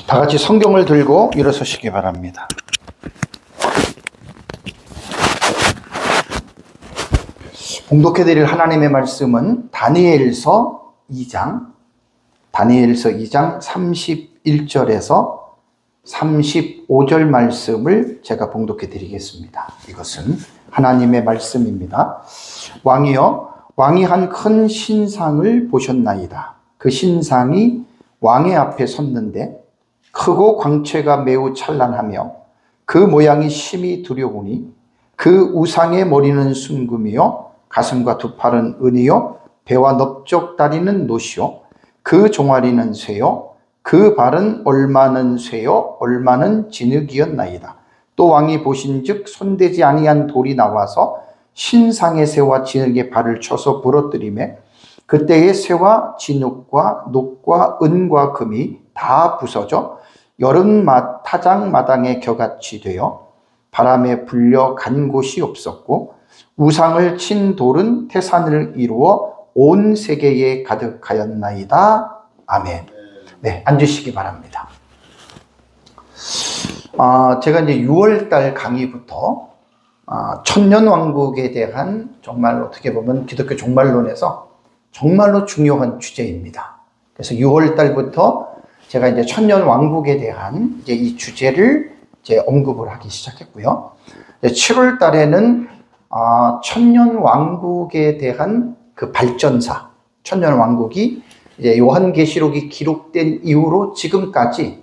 다 같이 성경을 들고 일어서시기 바랍니다. 봉독해드릴 하나님의 말씀은 다니엘서 2장 31절에서 35절 말씀을 제가 봉독해드리겠습니다. 이것은 하나님의 말씀입니다. 왕이여, 왕이 한 큰 신상을 보셨나이다. 그 신상이 왕의 앞에 섰는데 크고 광채가 매우 찬란하며 그 모양이 심히 두려우니 그 우상의 머리는 순금이요 가슴과 두 팔은 은이요 배와 넓적 다리는 노시요 그 종아리는 쇠요 그 발은 얼마는 쇠요 얼마는 진흙이었나이다. 또 왕이 보신즉 손대지 아니한 돌이 나와서 신상의 쇠와 진흙의 발을 쳐서 부러뜨리매 그때의 쇠와 진흙과 녹과 은과 금이 다 부서져 여름 타작마당에 겨같이 되어 바람에 불려 간 곳이 없었고 우상을 친 돌은 태산을 이루어 온 세계에 가득하였나이다. 아멘. 네, 앉으시기 바랍니다. 제가 이제 6월달 강의부터 천년왕국에 대한 정말 어떻게 보면 기독교 종말론에서 정말로 중요한 주제입니다. 그래서 6월달부터 제가 이제 천년왕국에 대한 이제 이 주제를 이제 언급을 하기 시작했고요. 7월 달에는 천년왕국에 대한 그 발전사, 천년왕국이 이제 요한계시록이 기록된 이후로 지금까지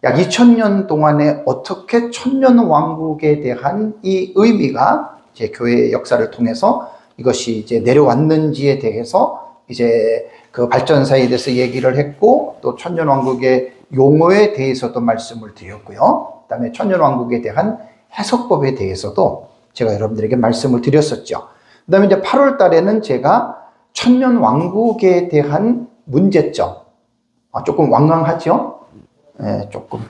약 2000년 동안에 어떻게 천년왕국에 대한 이 의미가 이제 교회의 역사를 통해서 이것이 이제 내려왔는지에 대해서 이제 그 발전사에 대해서 얘기를 했고 또 천년왕국의 용어에 대해서도 말씀을 드렸고요. 그 다음에 천년왕국에 대한 해석법에 대해서도 제가 여러분들에게 말씀을 드렸었죠. 그 다음에 이제 8월 달에는 제가 천년왕국에 대한 문제점, 조금 완강하죠? 네, 조금.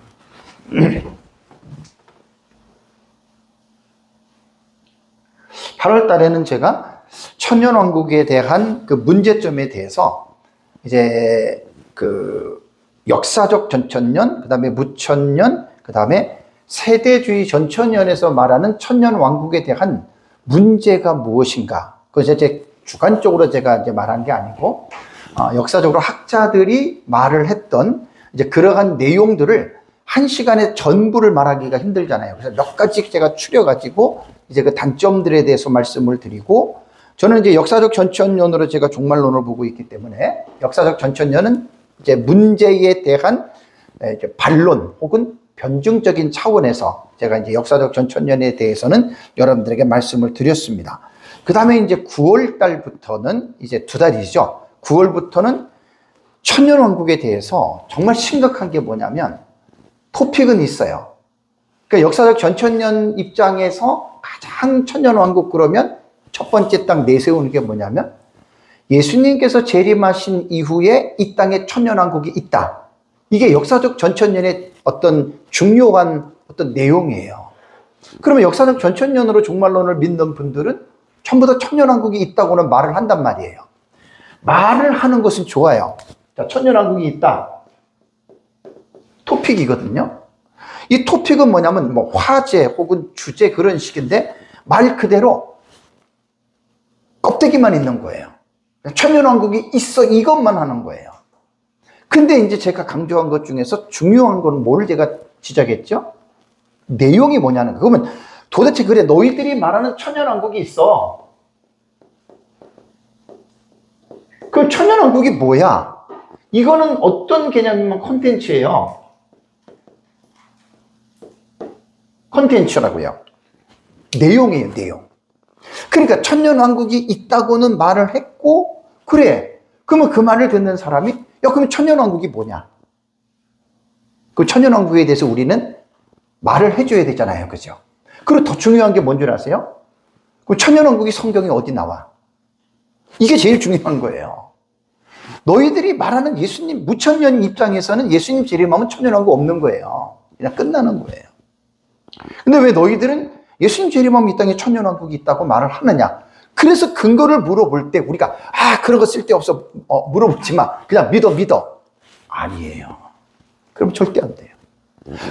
8월 달에는 제가 천년왕국에 대한 그 문제점에 대해서 이제 그 역사적 전천년, 그 다음에 무천년, 그 다음에 세대주의 전천년에서 말하는 천년왕국에 대한 문제가 무엇인가. 그것이 이제 주관적으로 제가 이제 말한 게 아니고, 역사적으로 학자들이 말을 했던 이제 그러한 내용들을 한 시간에 전부를 말하기가 힘들잖아요. 그래서 몇 가지 제가 추려가지고 이제 그 단점들에 대해서 말씀을 드리고, 저는 이제 역사적 전천년으로 제가 종말론을 보고 있기 때문에 역사적 전천년은 이제 문제에 대한 이제 반론 혹은 변증적인 차원에서 제가 이제 역사적 전천년에 대해서는 여러분들에게 말씀을 드렸습니다. 그 다음에 이제 9월 달부터는 이제 두 달이죠. 9월부터는 천년왕국에 대해서 정말 심각한 게 뭐냐면 토픽은 있어요. 그러니까 역사적 전천년 입장에서 가장 천년왕국 그러면 첫 번째 딱 내세우는 게 뭐냐면 예수님께서 재림하신 이후에 이 땅에 천년왕국이 있다. 이게 역사적 전천년의 어떤 중요한 어떤 내용이에요. 그러면 역사적 전천년으로 종말론을 믿는 분들은 전부 다 천년왕국이 있다고는 말을 한단 말이에요. 말을 하는 것은 좋아요. 자, 천년왕국이 있다. 토픽이거든요. 이 토픽은 뭐냐면 뭐 화제 혹은 주제 그런 식인데 말 그대로 껍데기만 있는 거예요. 천년왕국이 있어 이것만 하는 거예요. 근데 이제 제가 강조한 것 중에서 중요한 건 뭘 제가 지적했죠? 내용이 뭐냐는 거. 그러면 도대체 그래 너희들이 말하는 천년왕국이 있어. 그 천년왕국이 뭐야? 이거는 어떤 개념이면 콘텐츠예요. 콘텐츠라고요. 내용이에요, 내용. 그러니까 천년왕국이 있다고는 말을 했고, 그래. 그러면 그 말을 듣는 사람이, 그러면 천년왕국이 뭐냐? 그 천년왕국에 대해서 우리는 말을 해줘야 되잖아요. 그죠? 그리고 더 중요한 게 뭔 줄 아세요? 그 천년왕국이 성경에 어디 나와? 이게 제일 중요한 거예요. 너희들이 말하는 예수님, 무천년 입장에서는 예수님 재림하면 천년왕국 없는 거예요. 그냥 끝나는 거예요. 근데 왜 너희들은 예수님 재림하면 이 땅에 천년왕국이 있다고 말을 하느냐? 그래서 근거를 물어볼 때 우리가 그런 거 쓸데없어 물어보지 마. 그냥 믿어. 아니에요. 그럼 절대 안 돼요.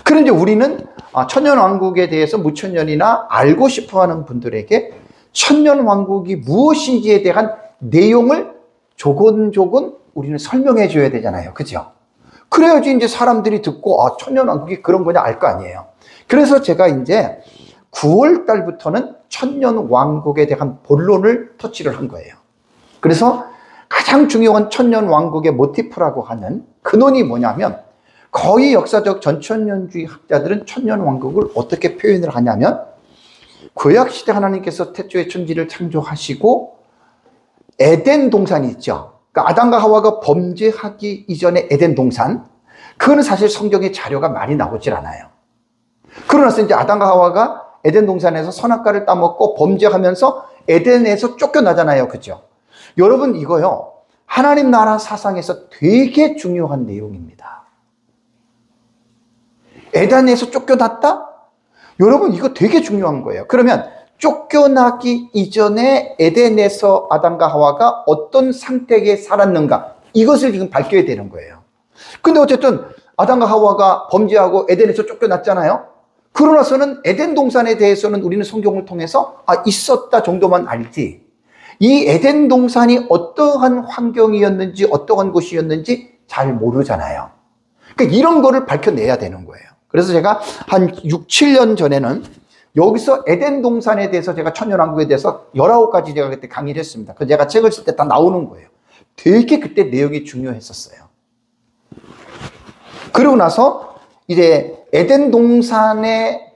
그런데 우리는 천년왕국에 대해서 무천년이나 알고 싶어하는 분들에게 천년왕국이 무엇인지에 대한 내용을 조곤조곤 우리는 설명해 줘야 되잖아요. 그죠? 그래야지 이제 사람들이 듣고 천년왕국이 그런 거냐 알 거 아니에요. 그래서 제가 이제 9월 달부터는 천년왕국에 대한 본론을 터치를 한 거예요. 그래서 가장 중요한 천년왕국의 모티프라고 하는 근원이 뭐냐면, 거의 역사적 전천년주의 학자들은 천년왕국을 어떻게 표현을 하냐면, 구약시대 하나님께서 태초에 천지를 창조하시고 에덴 동산이 있죠. 그러니까 아담과 하와가 범죄하기 이전에 에덴 동산, 그거는 사실 성경에 자료가 많이 나오질 않아요. 그러나서 이제 아담과 하와가 에덴 동산에서 선악과를 따먹고 범죄하면서 에덴에서 쫓겨나잖아요. 그죠? 여러분, 이거요, 하나님 나라 사상에서 되게 중요한 내용입니다. 에덴에서 쫓겨났다? 여러분, 이거 되게 중요한 거예요. 그러면 쫓겨나기 이전에 에덴에서 아담과 하와가 어떤 상태에 살았는가, 이것을 지금 밝혀야 되는 거예요. 근데 어쨌든 아담과 하와가 범죄하고 에덴에서 쫓겨났잖아요. 그러나서는 에덴 동산에 대해서는 우리는 성경을 통해서 있었다 정도만 알지, 이 에덴 동산이 어떠한 환경이었는지 어떠한 곳이었는지 잘 모르잖아요. 그러니까 이런 거를 밝혀내야 되는 거예요. 그래서 제가 한 6, 7년 전에는 여기서 에덴 동산에 대해서 제가 천년왕국에 대해서 19가지 제가 그때 강의를 했습니다. 그 제가 책을 쓸 때 다 나오는 거예요. 되게 그때 내용이 중요했었어요. 그러고 나서 이제 에덴 동산의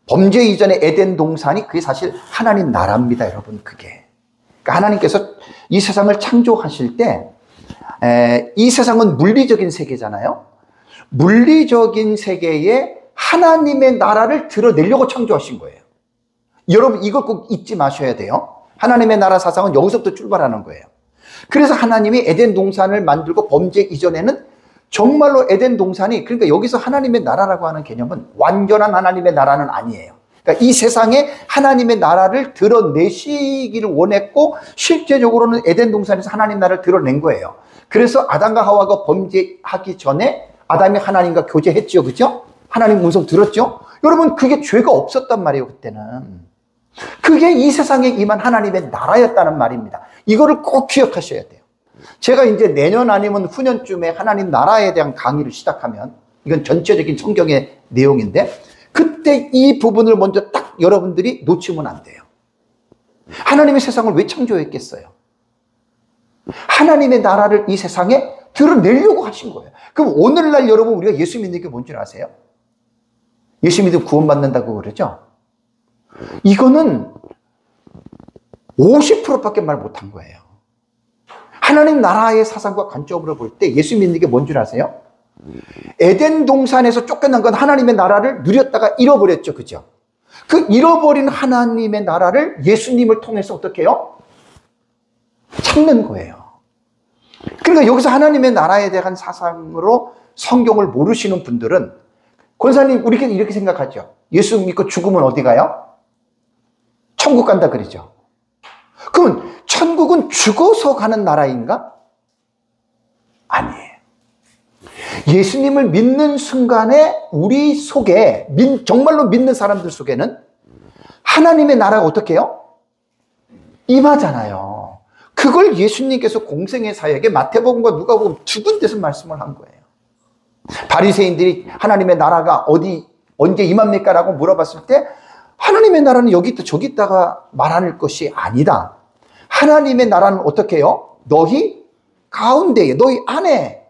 범죄 이전의 에덴 동산이 그게 사실 하나님 나라입니다, 여러분. 그게. 그러니까 하나님께서 이 세상을 창조하실 때, 이 세상은 물리적인 세계잖아요. 물리적인 세계에 하나님의 나라를 드러내려고 창조하신 거예요. 여러분, 이걸 꼭 잊지 마셔야 돼요. 하나님의 나라 사상은 여기서부터 출발하는 거예요. 그래서 하나님이 에덴 동산을 만들고 범죄 이전에는 정말로 에덴 동산이, 그러니까 여기서 하나님의 나라라고 하는 개념은 완전한 하나님의 나라는 아니에요. 그러니까 이 세상에 하나님의 나라를 드러내시기를 원했고, 실제적으로는 에덴 동산에서 하나님 나라를 드러낸 거예요. 그래서 아담과 하와가 범죄하기 전에 아담이 하나님과 교제했죠. 그죠? 하나님 음성 들었죠? 여러분, 그게 죄가 없었단 말이에요, 그때는. 그게 이 세상에 임한 하나님의 나라였다는 말입니다. 이거를 꼭 기억하셔야 돼요. 제가 이제 내년 아니면 후년쯤에 하나님 나라에 대한 강의를 시작하면, 이건 전체적인 성경의 내용인데, 그때 이 부분을 먼저 딱 여러분들이 놓치면 안 돼요. 하나님의 세상을 왜 창조했겠어요? 하나님의 나라를 이 세상에 드러내려고 하신 거예요. 그럼 오늘날 여러분, 우리가 예수 믿는 게 뭔지 아세요? 예수 믿으면 구원받는다고 그러죠? 이거는 50%밖에 말 못한 거예요. 하나님 나라의 사상과 관점으로 볼 때 예수 믿는 게 뭔지 아세요? 에덴 동산에서 쫓겨난 건 하나님의 나라를 누렸다가 잃어버렸죠. 그죠? 그 잃어버린 하나님의 나라를 예수님을 통해서 어떻게 해요? 찾는 거예요. 그러니까 여기서 하나님의 나라에 대한 사상으로 성경을 모르시는 분들은, 권사님, 우리 이렇게 생각하죠. 예수 믿고 죽으면 어디 가요? 천국 간다 그러죠. 그러면 천국은 죽어서 가는 나라인가? 아니에요. 예수님을 믿는 순간에 우리 속에, 정말로 믿는 사람들 속에는 하나님의 나라가 어떻게 해요? 임하잖아요. 그걸 예수님께서 공생의 사역에 마태복음과 누가복음 두 군데서 말씀을 한 거예요. 바리새인들이 하나님의 나라가 언제 임합니까? 라고 물어봤을 때, 하나님의 나라는 여기 있다 저기 있다가 말하는 것이 아니다. 하나님의 나라는 어떻게 해요? 너희 가운데에, 너희 안에,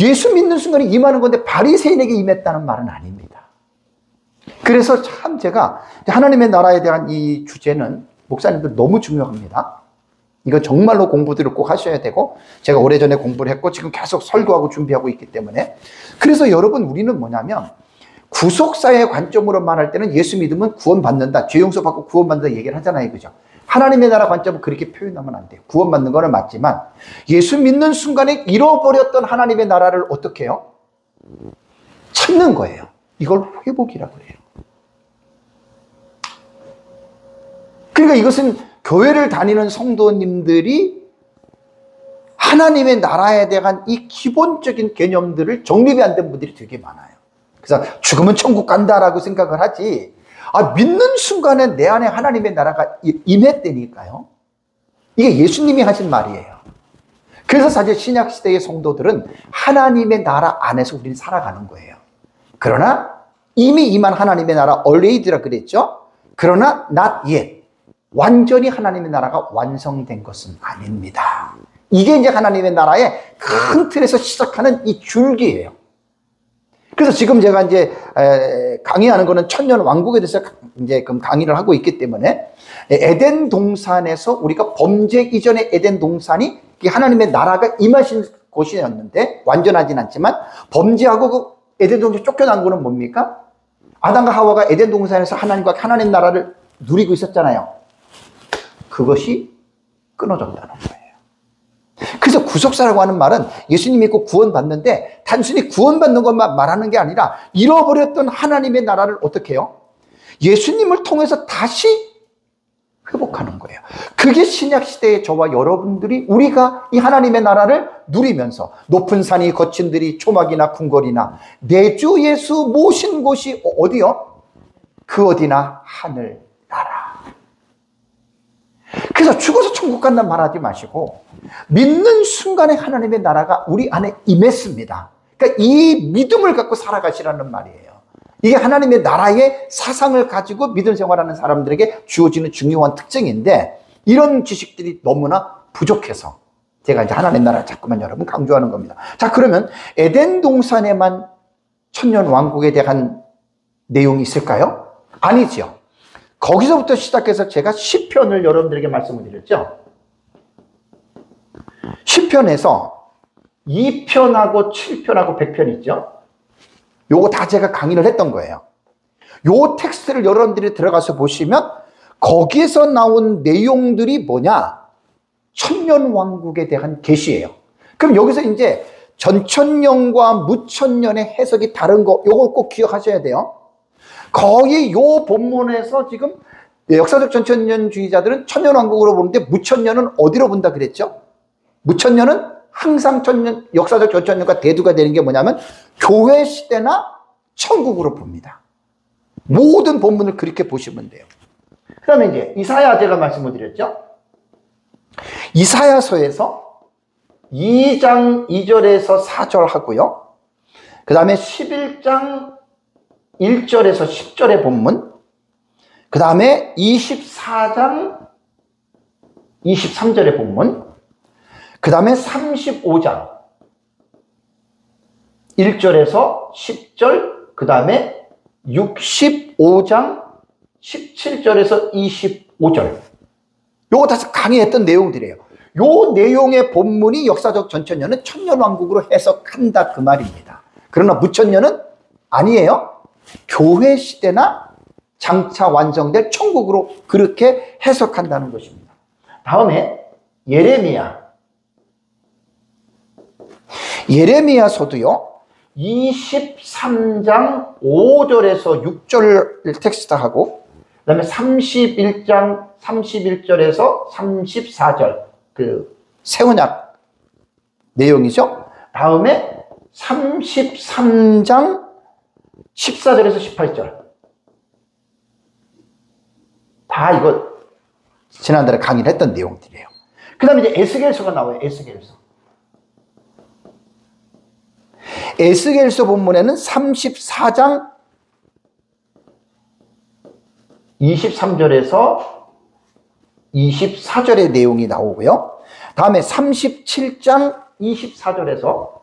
예수 믿는 순간에 임하는 건데 바리새인에게 임했다는 말은 아닙니다. 그래서 참 제가 하나님의 나라에 대한 이 주제는 목사님들 너무 중요합니다. 이거 정말로 공부들을 꼭 하셔야 되고, 제가 오래전에 공부를 했고 지금 계속 설교하고 준비하고 있기 때문에. 그래서 여러분, 우리는 뭐냐면 구속사의 관점으로 말할 때는 예수 믿으면 구원받는다, 죄 용서받고 구원받는다 얘기를 하잖아요. 그죠? 하나님의 나라 관점은 그렇게 표현하면 안 돼요. 구원받는 거는 맞지만 예수 믿는 순간에 잃어버렸던 하나님의 나라를 어떻게 해요? 찾는 거예요. 이걸 회복이라고 해요. 그러니까 이것은 교회를 다니는 성도님들이 하나님의 나라에 대한 이 기본적인 개념들을 정립이 안 된 분들이 되게 많아요. 그래서 죽으면 천국 간다라고 생각을 하지, 믿는 순간에 내 안에 하나님의 나라가 임했다니까요. 이게 예수님이 하신 말이에요. 그래서 사실 신약시대의 성도들은 하나님의 나라 안에서 우리는 살아가는 거예요. 그러나 이미 임한 하나님의 나라, already라 그랬죠. 그러나 not yet, 완전히 하나님의 나라가 완성된 것은 아닙니다. 이게 이제 하나님의 나라의 큰 틀에서 시작하는 이 줄기예요. 그래서 지금 제가 이제 강의하는 거는 천년 왕국에 대해서 이제 강의를 하고 있기 때문에, 에덴 동산에서 우리가 범죄 이전의 에덴 동산이 하나님의 나라가 임하신 곳이었는데, 완전하진 않지만 범죄하고 그 에덴 동산에 쫓겨난 거는 뭡니까? 아담과 하와가 에덴 동산에서 하나님과 하나님 나라를 누리고 있었잖아요. 그것이 끊어졌다는 거예요. 그래서 구속사라고 하는 말은 예수님 믿고 구원받는데 단순히 구원받는 것만 말하는 게 아니라 잃어버렸던 하나님의 나라를 어떻게 해요? 예수님을 통해서 다시 회복하는 거예요. 그게 신약시대의 저와 여러분들이, 우리가 이 하나님의 나라를 누리면서 높은 산이 거친 들이 초막이나 궁궐이나 내 주 예수 모신 곳이 어디요? 그 어디나 하늘 나라. 그래서 죽어서 천국 간다는 말하지 마시고 믿는 순간에 하나님의 나라가 우리 안에 임했습니다. 그러니까 이 믿음을 갖고 살아가시라는 말이에요. 이게 하나님의 나라의 사상을 가지고 믿음 생활하는 사람들에게 주어지는 중요한 특징인데, 이런 지식들이 너무나 부족해서 제가 이제 하나님 나라를 자꾸만 여러분 강조하는 겁니다. 자, 그러면 에덴 동산에만 천년 왕국에 대한 내용이 있을까요? 아니죠. 거기서부터 시작해서 제가 시편을 여러분들에게 말씀을 드렸죠. 시편에서 2편하고 7편하고 100편 있죠. 요거 다 제가 강의를 했던 거예요. 요 텍스트를 여러분들이 들어가서 보시면 거기에서 나온 내용들이 뭐냐? 천년 왕국에 대한 계시예요. 그럼 여기서 이제 전천년과 무천년의 해석이 다른 거, 요거 꼭 기억하셔야 돼요. 거의 요 본문에서 지금 역사적 전천년주의자들은 천년 왕국으로 보는데 무천년은 어디로 본다 그랬죠? 무천년은 항상 천년, 역사적 전천년과 대두가 되는 게 뭐냐면 교회 시대나 천국으로 봅니다. 모든 본문을 그렇게 보시면 돼요. 그 다음에 이제 이사야, 제가 말씀을 드렸죠. 이사야서에서 2장 2절에서 4절 하고요. 그 다음에 11장 1절에서 10절의 본문, 그 다음에 24장 23절의 본문, 그 다음에 35장 1절에서 10절, 그 다음에 65장 17절에서 25절. 요거 다 강의했던 내용들이에요. 요 내용의 본문이 역사적 전천년은 천년왕국으로 해석한다 그 말입니다. 그러나 무천년은 아니에요. 교회 시대나 장차 완성될 천국으로 그렇게 해석한다는 것입니다. 다음에 예레미야서도요. 23장 5절에서 6절 텍스트하고, 그 다음에 31장 31절에서 34절, 그 새언약 내용이죠. 다음에 33장 14절에서 18절. 다 이거 지난달에 강의를 했던 내용들이에요. 그 다음에 이제 에스겔서가 나와요. 에스겔서 본문에는 34장 23절에서 24절의 내용이 나오고요. 다음에 37장 24절에서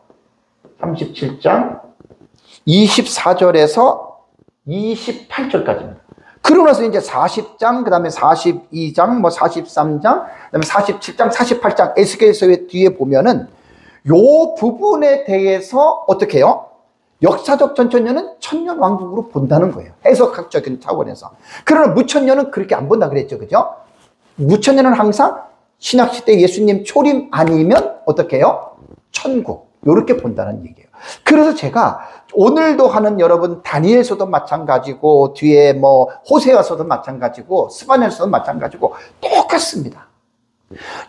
28절까지입니다. 그러고 나서 이제 40장, 그 다음에 42장, 43장, 그 다음에 47장, 48장, 에스겔서의 뒤에 보면은 요 부분에 대해서 어떻게 해요? 역사적 전천년은 천년 왕국으로 본다는 거예요. 해석학적인 차원에서. 그러나 무천년은 그렇게 안 본다 그랬죠. 그죠? 무천년은 항상 신약시대 예수님 초림 아니면 어떻게 해요? 천국. 요렇게 본다는 얘기예요. 그래서 제가 오늘도 하는 여러분 다니엘서도 마찬가지고 뒤에 뭐 호세아서도 마찬가지고 스바냐서도 마찬가지고 똑같습니다.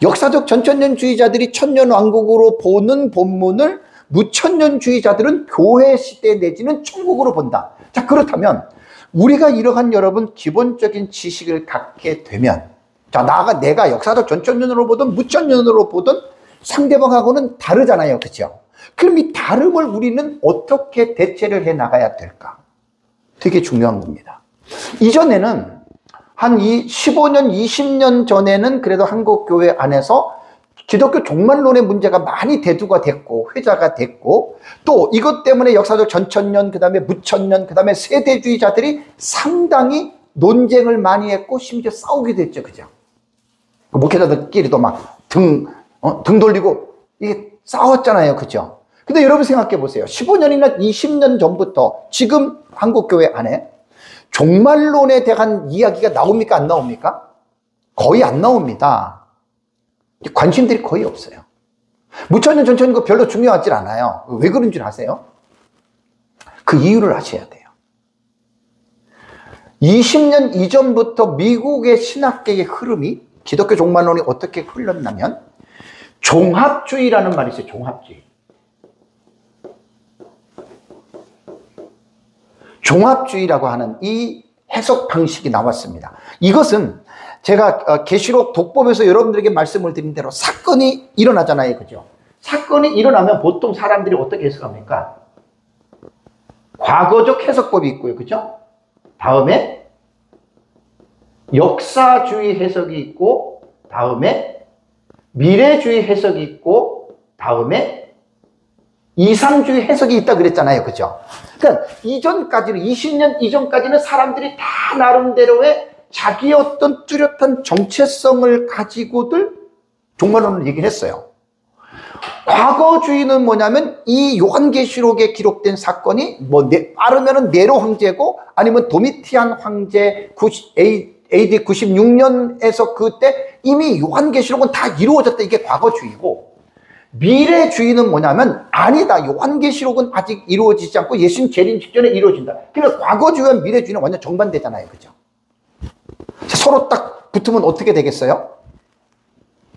역사적 전천년주의자들이 천년왕국으로 보는 본문을 무천년주의자들은 교회 시대 내지는 천국으로 본다. 자, 그렇다면 우리가 이러한 여러분 기본적인 지식을 갖게 되면, 자, 내가 역사적 전천년으로 보든 무천년으로 보든 상대방하고는 다르잖아요. 그렇죠? 그럼 이 다름을 우리는 어떻게 대체를 해 나가야 될까? 되게 중요한 겁니다. 이전에는 한 15년, 20년 전에는 그래도 한국교회 안에서 기독교 종말론의 문제가 많이 대두가 됐고 회자가 됐고, 또 이것 때문에 역사적 전천년, 그 다음에 무천년, 그 다음에 세대주의자들이 상당히 논쟁을 많이 했고 심지어 싸우기도 했죠. 그죠? 목회자들끼리도 막 등 돌리고 이게 싸웠잖아요. 그죠? 근데 여러분 생각해 보세요. 15년이나 20년 전부터 지금 한국교회 안에 종말론에 대한 이야기가 나옵니까? 안 나옵니까? 거의 안 나옵니다. 관심들이 거의 없어요. 무천년, 전천년 거 별로 중요하지 않아요. 왜 그런 줄 아세요? 그 이유를 아셔야 돼요. 20년 이전부터 미국의 신학계의 흐름이, 기독교 종말론이 어떻게 흘렀냐면 종합주의라는 말이 있어요. 종합주의. 종합주의라고 하는 이 해석 방식이 나왔습니다. 이것은 제가 계시록 독법에서 여러분들에게 말씀을 드린 대로 사건이 일어나잖아요. 그죠? 사건이 일어나면 보통 사람들이 어떻게 해석합니까? 과거적 해석법이 있고요. 그죠? 다음에 역사주의 해석이 있고, 다음에 미래주의 해석이 있고, 다음에 이상주의 해석이 있다 그랬잖아요. 그죠? 그러니까 이전까지는, 20년 이전까지는 사람들이 다 나름대로의 자기의 어떤 뚜렷한 정체성을 가지고들 종말론을 얘기를 했어요. 과거주의는 뭐냐면 이 요한계시록에 기록된 사건이 빠르면은 네로 황제고 아니면 도미티안 황제 AD 96년에서 그때 이미 요한계시록은 다 이루어졌다. 이게 과거주의고, 미래주의는 뭐냐면 아니다. 요한계시록은 아직 이루어지지 않고 예수님 재림 직전에 이루어진다. 그러니까 과거주의와 미래주의는 완전 정반대잖아요. 그죠? 서로 딱 붙으면 어떻게 되겠어요?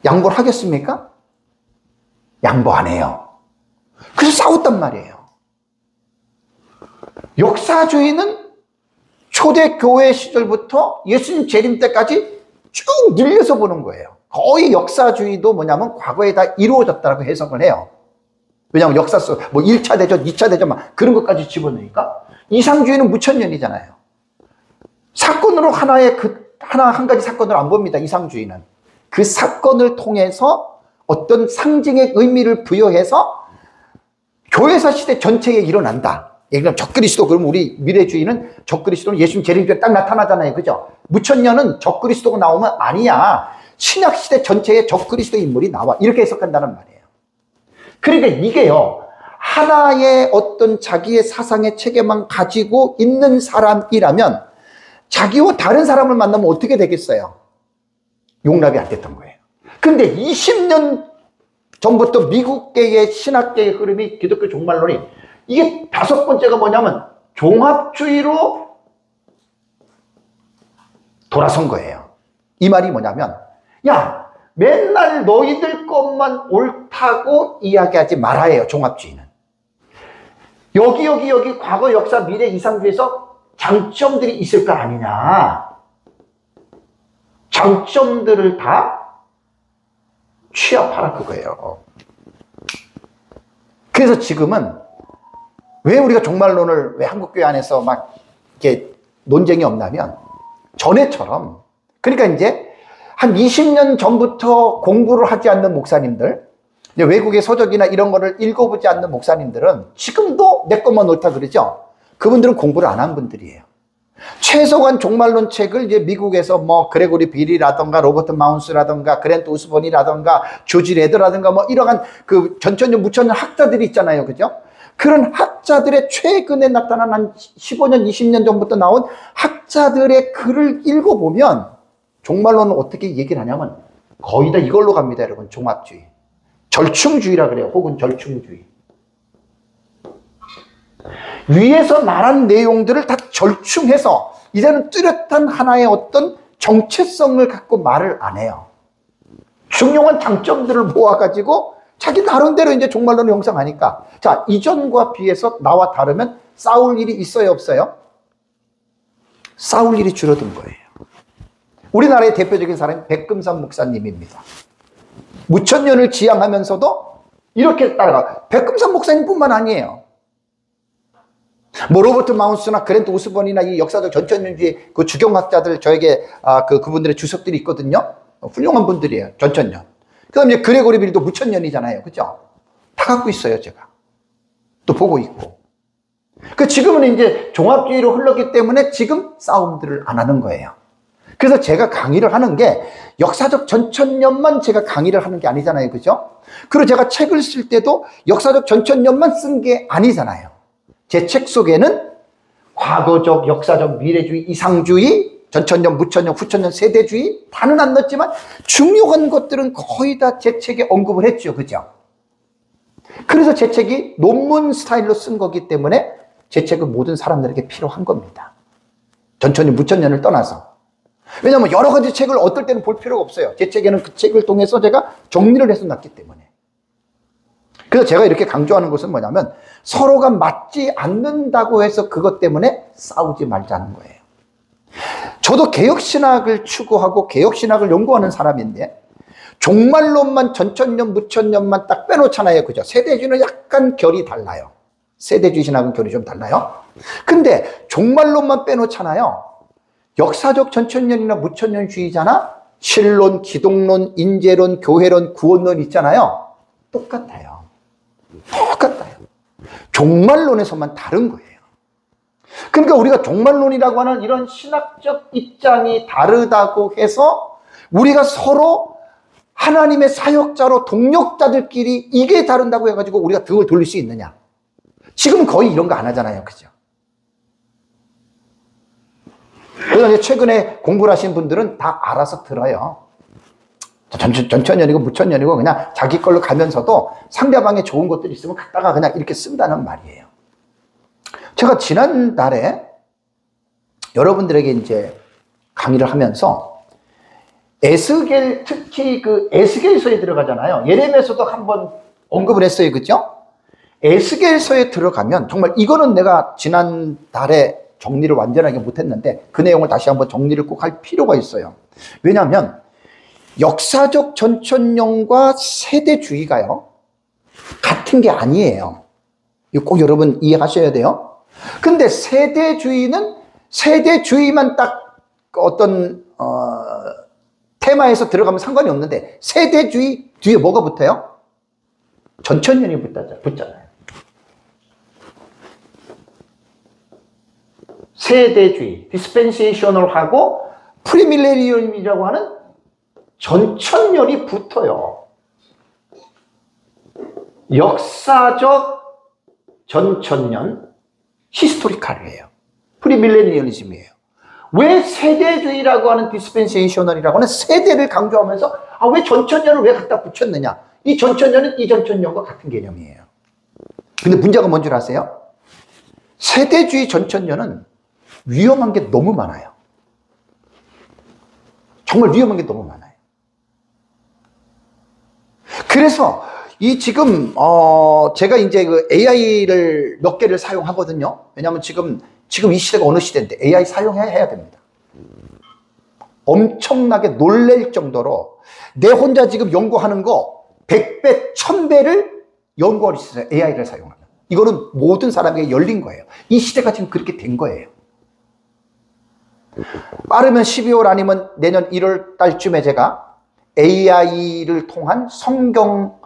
양보를 하겠습니까? 양보 안 해요. 그래서 싸웠단 말이에요. 역사주의는 초대교회 시절부터 예수님 재림 때까지 쭉 늘려서 보는 거예요. 거의 역사주의도 뭐냐면 과거에 다 이루어졌다고 해석을 해요. 왜냐하면 역사 속 1차 대전, 2차 대전 막 그런 것까지 집어넣으니까. 이상주의는 무천년이잖아요. 사건으로 한 가지 사건을 안 봅니다. 이상주의는 그 사건을 통해서 어떤 상징의 의미를 부여해서 교회사 시대 전체에 일어난다. 예를 들면 적그리스도, 그러면 우리 미래주의는 적그리스도는 예수님 재림 전에 딱 나타나잖아요. 그죠? 무천년은 적그리스도가 나오면 아니야. 신약 시대 전체에 적그리스도 인물이 나와. 이렇게 해석한다는 말이에요. 그러니까 이게요, 하나의 어떤 자기의 사상의 체계만 가지고 있는 사람이라면 자기와 다른 사람을 만나면 어떻게 되겠어요? 용납이 안 됐던 거예요. 근데 20년 전부터 미국계의 신학계의 흐름이, 기독교 종말론이, 이게 다섯 번째가 뭐냐면 종합주의로 돌아선 거예요. 이 말이 뭐냐면, 야, 맨날 너희들 것만 옳다고 이야기하지 말아요. 종합주의는 여기 과거, 역사, 미래, 이상주의에서 장점들이 있을 거 아니냐. 장점들을 다 취합하라 그거예요. 그래서 지금은 왜 우리가 종말론을 왜 한국교회 안에서 막 이렇게 논쟁이 없냐면, 전에처럼, 그러니까 이제 한 20년 전부터 공부를 하지 않는 목사님들, 이제 외국의 서적이나 이런 거를 읽어보지 않는 목사님들은 지금도 내 것만 옳다 그러죠. 그분들은 공부를 안 한 분들이에요. 최소한 종말론 책을 이제 미국에서 그레고리 빌이라던가 로버트 마운스라던가 그랜트 오스본이라던가 조지 레더라던가 이러한 그 전천년 무천년 학자들이 있잖아요. 그죠? 그런 학자들의 최근에 나타난 한 15년 20년 전부터 나온 학자들의 글을 읽어보면 종말론은 어떻게 얘기를 하냐면 거의 다 이걸로 갑니다. 여러분, 종합주의, 절충주의라 그래요. 혹은 절충주의. 위에서 말한 내용들을 다 절충해서 이제는 뚜렷한 하나의 어떤 정체성을 갖고 말을 안 해요. 중요한 장점들을 모아가지고 자기 나름대로 이제 종말론을 형성하니까, 자, 이전과 비해서 나와 다르면 싸울 일이 있어요, 없어요? 싸울 일이 줄어든 거예요. 우리나라의 대표적인 사람이 백금산 목사님입니다. 무천년을 지향하면서도 이렇게 따라가. 백금산 목사님뿐만 아니에요. 뭐 로버트 마운스나 그랜트 오스본이나 이 역사적 전천년주의 그 주경학자들, 저에게 그분들의 주석들이 있거든요. 훌륭한 분들이에요. 전천년. 그다음에 그레고리 빌도 무천년이잖아요. 그죠? 다 갖고 있어요, 제가. 또 보고 있고. 지금은 이제 종합주의로 흘렀기 때문에 지금 싸움들을 안 하는 거예요. 그래서 제가 강의를 하는 게 역사적 전천년만 제가 강의를 하는 게 아니잖아요. 그죠? 그리고 제가 책을 쓸 때도 역사적 전천년만 쓴 게 아니잖아요. 제 책 속에는 과거적, 역사적, 미래주의, 이상주의, 전천년, 무천년, 후천년, 세대주의 다는 안 넣었지만 중요한 것들은 거의 다 제 책에 언급을 했죠. 그죠? 그래서 제 책이 논문 스타일로 쓴 거기 때문에 제 책은 모든 사람들에게 필요한 겁니다. 전천년, 무천년을 떠나서. 왜냐하면 여러 가지 책을 어떨 때는 볼 필요가 없어요. 제 책에는 그 책을 통해서 제가 정리를 해서 놨기 때문에. 그래서 제가 이렇게 강조하는 것은 뭐냐면 서로가 맞지 않는다고 해서 그것 때문에 싸우지 말자는 거예요. 저도 개혁신학을 추구하고 개혁신학을 연구하는 사람인데 종말론만, 전천년, 무천년만 딱 빼놓잖아요. 그죠? 세대주의는 약간 결이 달라요. 세대주의 신학은 결이 좀 달라요. 근데 종말론만 빼놓잖아요. 역사적 전천년이나 무천년주의잖아. 신론, 기독론, 인재론, 교회론, 구원론 있잖아요. 똑같아요. 똑같아요. 종말론에서만 다른 거예요. 그러니까 우리가 종말론이라고 하는 이런 신학적 입장이 다르다고 해서 우리가 서로 하나님의 사역자로 동력자들끼리 이게 다른다고 해가지고 우리가 등을 돌릴 수 있느냐? 지금 거의 이런 거 안 하잖아요. 그죠? 그래서 최근에 공부를 하신 분들은 다 알아서 들어요. 전천년이고 무천년이고 그냥 자기 걸로 가면서도 상대방에 좋은 것들이 있으면 갖다가 그냥 이렇게 쓴다는 말이에요. 제가 지난달에 여러분들에게 이제 강의를 하면서 에스겔, 특히 그 에스겔서에 들어가잖아요. 예레미야서도 한번 언급을 했어요. 그죠? 에스겔서에 들어가면 정말 이거는 내가 지난달에 정리를 완전하게 못했는데 그 내용을 다시 한번 정리를 꼭 할 필요가 있어요. 왜냐하면 역사적 전천년과 세대주의가요 같은 게 아니에요. 이거 꼭 여러분 이해하셔야 돼요. 근데 세대주의는 세대주의만 딱 어떤 테마에서 들어가면 상관이 없는데 세대주의 뒤에 뭐가 붙어요? 전천년이 붙잖아요. 세대주의, 디스펜세이셔널하고 프리밀레니엄이라고 하는 전천년이 붙어요. 역사적 전천년, 히스토리칼이에요. 프리밀레니얼리즘이에요. 왜 세대주의라고 하는 디스펜세이셔널이라고 하는 세대를 강조하면서 왜 전천년을 왜 갖다 붙였느냐? 이 전천년은 이 전천년과 같은 개념이에요. 근데 문제가 뭔 줄 아세요? 세대주의 전천년은 위험한 게 너무 많아요. 정말 위험한 게 너무 많아요. 그래서 이 지금 제가 이제 그 AI를 몇 개를 사용하거든요. 왜냐하면 지금 이 시대가 어느 시대인데 AI 사용해야 됩니다. 엄청나게 놀랄 정도로 내 혼자 지금 연구하는 거 100배, 1000배를 연구할 수 있어요. AI를 사용하면. 이거는 모든 사람에게 열린 거예요. 이 시대가 지금 그렇게 된 거예요. 빠르면 12월 아니면 내년 1월 달쯤에 제가 AI를 통한 성경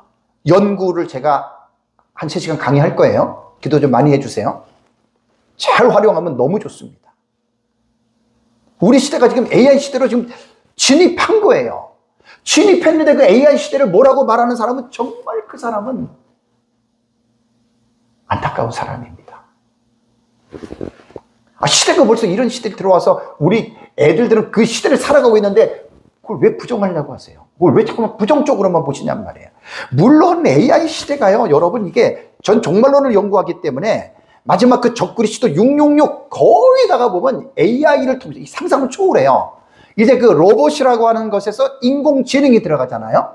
연구를 제가 한 3시간 강의할 거예요. 기도 좀 많이 해주세요. 잘 활용하면 너무 좋습니다. 우리 시대가 지금 AI 시대로 지금 진입한 거예요. 진입했는데 그 AI 시대를 뭐라고 말하는 사람은 정말 그 사람은 안타까운 사람입니다. 시대가 벌써 이런 시대에 들어와서 우리 애들들은 그 시대를 살아가고 있는데 그걸 왜 부정하려고 하세요? 그걸 왜 자꾸만 부정적으로만 보시냔 말이에요. 물론 AI 시대가요, 여러분 이게 전 종말론을 연구하기 때문에 마지막 그 적그리스도 666 거기다가 보면 AI를 통해서 상상을 초월해요. 이제 그 로봇이라고 하는 것에서 인공지능이 들어가잖아요.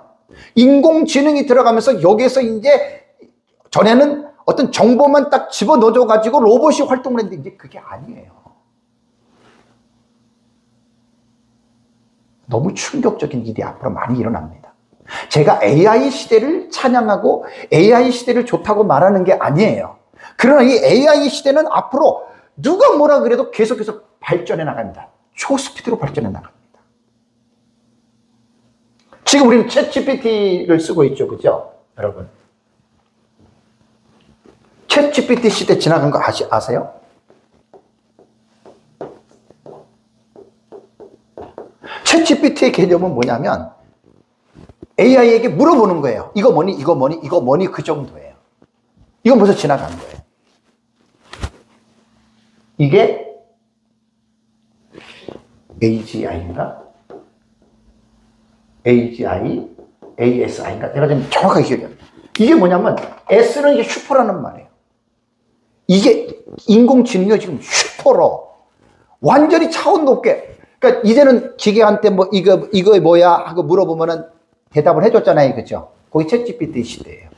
인공지능이 들어가면서 여기에서 이제 전에는 어떤 정보만 딱 집어넣어줘 가지고 로봇이 활동을 했는데 이제 그게 아니에요. 너무 충격적인 일이 앞으로 많이 일어납니다. 제가 AI 시대를 찬양하고 AI 시대를 좋다고 말하는 게 아니에요. 그러나 이 AI 시대는 앞으로 누가 뭐라 그래도 계속해서 발전해 나갑니다. 초스피드로 발전해 나갑니다. 지금 우리는 챗GPT를 쓰고 있죠. 그죠? 여러분. 챗GPT 시대 지나간 거 아세요? 챗GPT의 개념은 뭐냐면 AI에게 물어보는 거예요. 이거 뭐니? 이거 뭐니? 이거 뭐니? 그 정도예요. 이건 벌써 지나간 거예요. 이게 AGI인가? AGI, ASI인가? 내가 지금 정확하게 기억이 안 나요. 이게 뭐냐면 S는 이게 슈퍼라는 말이에요. 이게 인공지능이 지금 슈퍼로 완전히 차원 높게, 그러니까 이제는 기계한테 뭐 이거 뭐야 하고 물어보면은 대답을 해줬잖아요. 그죠? 거기 챗GPT 시대예요.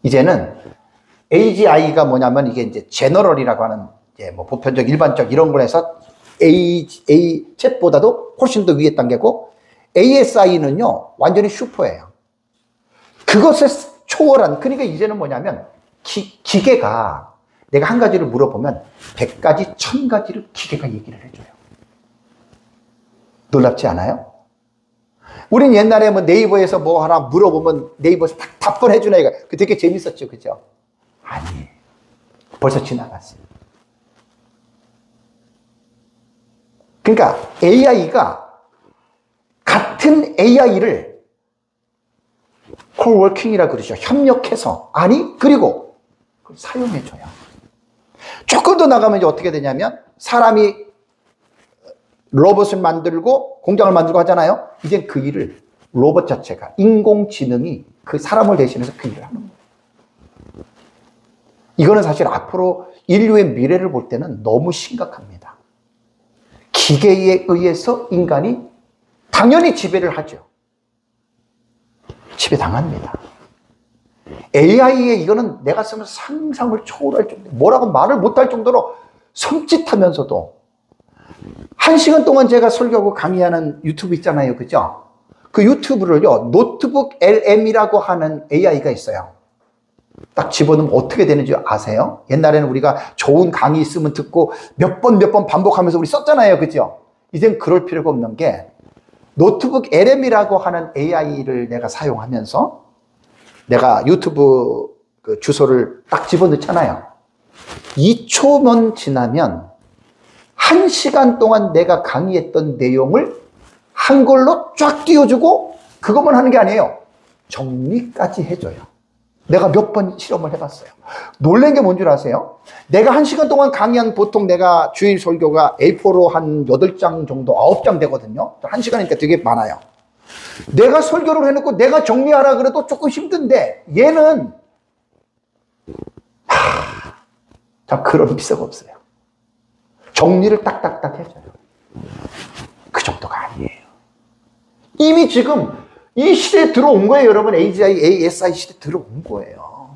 이제는 AGI가 뭐냐면 이게 이제 제너럴이라고 하는 이제 뭐 보편적 일반적 이런 걸 해서 챗보다도 훨씬 더 위에 단계고, ASI는요 완전히 슈퍼예요. 그것을 초월한, 그러니까 이제는 뭐냐면 기계가 내가 한 가지를 물어보면 100가지, 1000가지를 기계가 얘기를 해줘요. 놀랍지 않아요? 우린 옛날에 뭐 네이버에서 뭐 하나 물어보면 네이버에서 딱 답변해주는 애가 그 되게 재밌었죠. 그죠? 아니에요. 벌써 지나갔어요. 그러니까 AI가 같은 AI를 콜워킹이라 그러죠. 협력해서, 아니 그리고 그걸 사용해줘요. 조금 더 나가면 이제 어떻게 되냐면 사람이 로봇을 만들고 공장을 만들고 하잖아요. 이제 그 일을 로봇 자체가, 인공지능이 그 사람을 대신해서 그 일을 하는 거예요. 이거는 사실 앞으로 인류의 미래를 볼 때는 너무 심각합니다. 기계에 의해서 인간이 당연히 지배를 하죠. 지배당합니다. AI의 이거는 내가 쓰면 상상을 초월할 정도, 뭐라고 말을 못할 정도로 섬찟하면서도, 1시간 동안 제가 설교하고 강의하는 유튜브 있잖아요. 그죠? 그 유튜브를요, 노트북 LM이라고 하는 AI가 있어요. 딱 집어넣으면 어떻게 되는지 아세요? 옛날에는 우리가 좋은 강의 있으면 듣고 몇 번 반복하면서 우리 썼잖아요. 그죠? 이젠 그럴 필요가 없는 게, 노트북 LM이라고 하는 AI를 내가 사용하면서 내가 유튜브 그 주소를 딱 집어넣잖아요. 2초만 지나면 1시간 동안 내가 강의했던 내용을 한글로 쫙 띄워주고, 그것만 하는 게 아니에요. 정리까지 해줘요. 내가 몇 번 실험을 해봤어요. 놀란 게 뭔 줄 아세요? 내가 1시간 동안 강의한, 보통 내가 주일 설교가 A4로 한 8장 정도, 9장 되거든요. 1시간이니까 되게 많아요. 내가 설교를 해놓고 내가 정리하라 그래도 조금 힘든데, 얘는 참 그런 비서가 없어요. 정리를 딱딱딱 해줘요. 그 정도가 아니에요. 이미 지금 이 시대에 들어온 거예요. 여러분, AGI, ASI 시대에 들어온 거예요.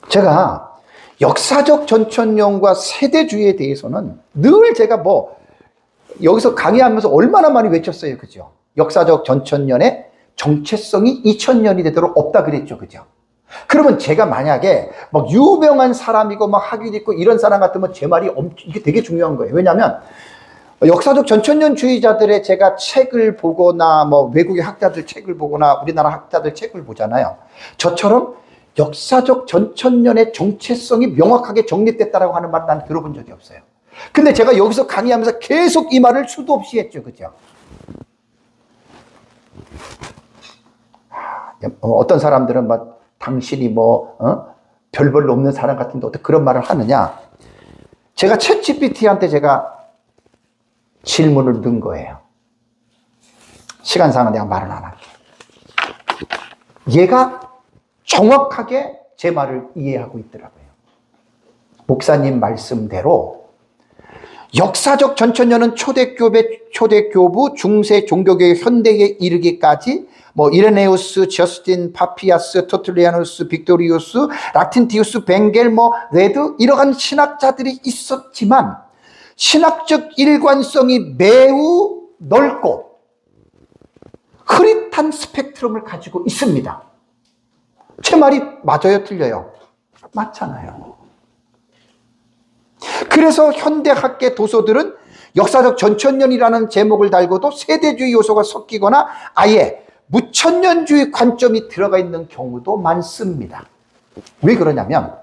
제가 역사적 전천년과 세대주의에 대해서는 늘 제가 뭐 여기서 강의하면서 얼마나 많이 외쳤어요. 그죠? 역사적 전천년의 정체성이 2000년이 되도록 없다 그랬죠. 그죠? 그러면 제가 만약에 막 유명한 사람이고 막 학위 있고 이런 사람 같으면 제 말이 이게 되게 중요한 거예요. 왜냐하면 역사적 전천년주의자들의 제가 책을 보거나 뭐 외국의 학자들 책을 보거나 우리나라 학자들 책을 보잖아요. 저처럼 역사적 전천년의 정체성이 명확하게 정립됐다라고 하는 말을 난 들어본 적이 없어요. 근데 제가 여기서 강의하면서 계속 이 말을 수도 없이 했죠. 그죠? 어떤 사람들은 막 당신이 별 볼일 없는 사람 같은데 어떻게 그런 말을 하느냐. 제가 챗GPT한테 제가 질문을 넣은 거예요. 시간상은 내가 말은 안 할게. 얘가 정확하게 제 말을 이해하고 있더라고요. 목사님 말씀대로 역사적 전천년은 초대교부, 중세 종교교회, 현대에 이르기까지 뭐 이레네우스, 저스틴, 파피아스, 토틀리아누스, 빅토리우스, 라틴티우스, 벵겔, 레드 이러한 신학자들이 있었지만 신학적 일관성이 매우 넓고 흐릿한 스펙트럼을 가지고 있습니다. 제 말이 맞아요, 틀려요? 맞잖아요. 그래서 현대학계 도서들은 역사적 전천년이라는 제목을 달고도 세대주의 요소가 섞이거나 아예 무천년주의 관점이 들어가 있는 경우도 많습니다. 왜 그러냐면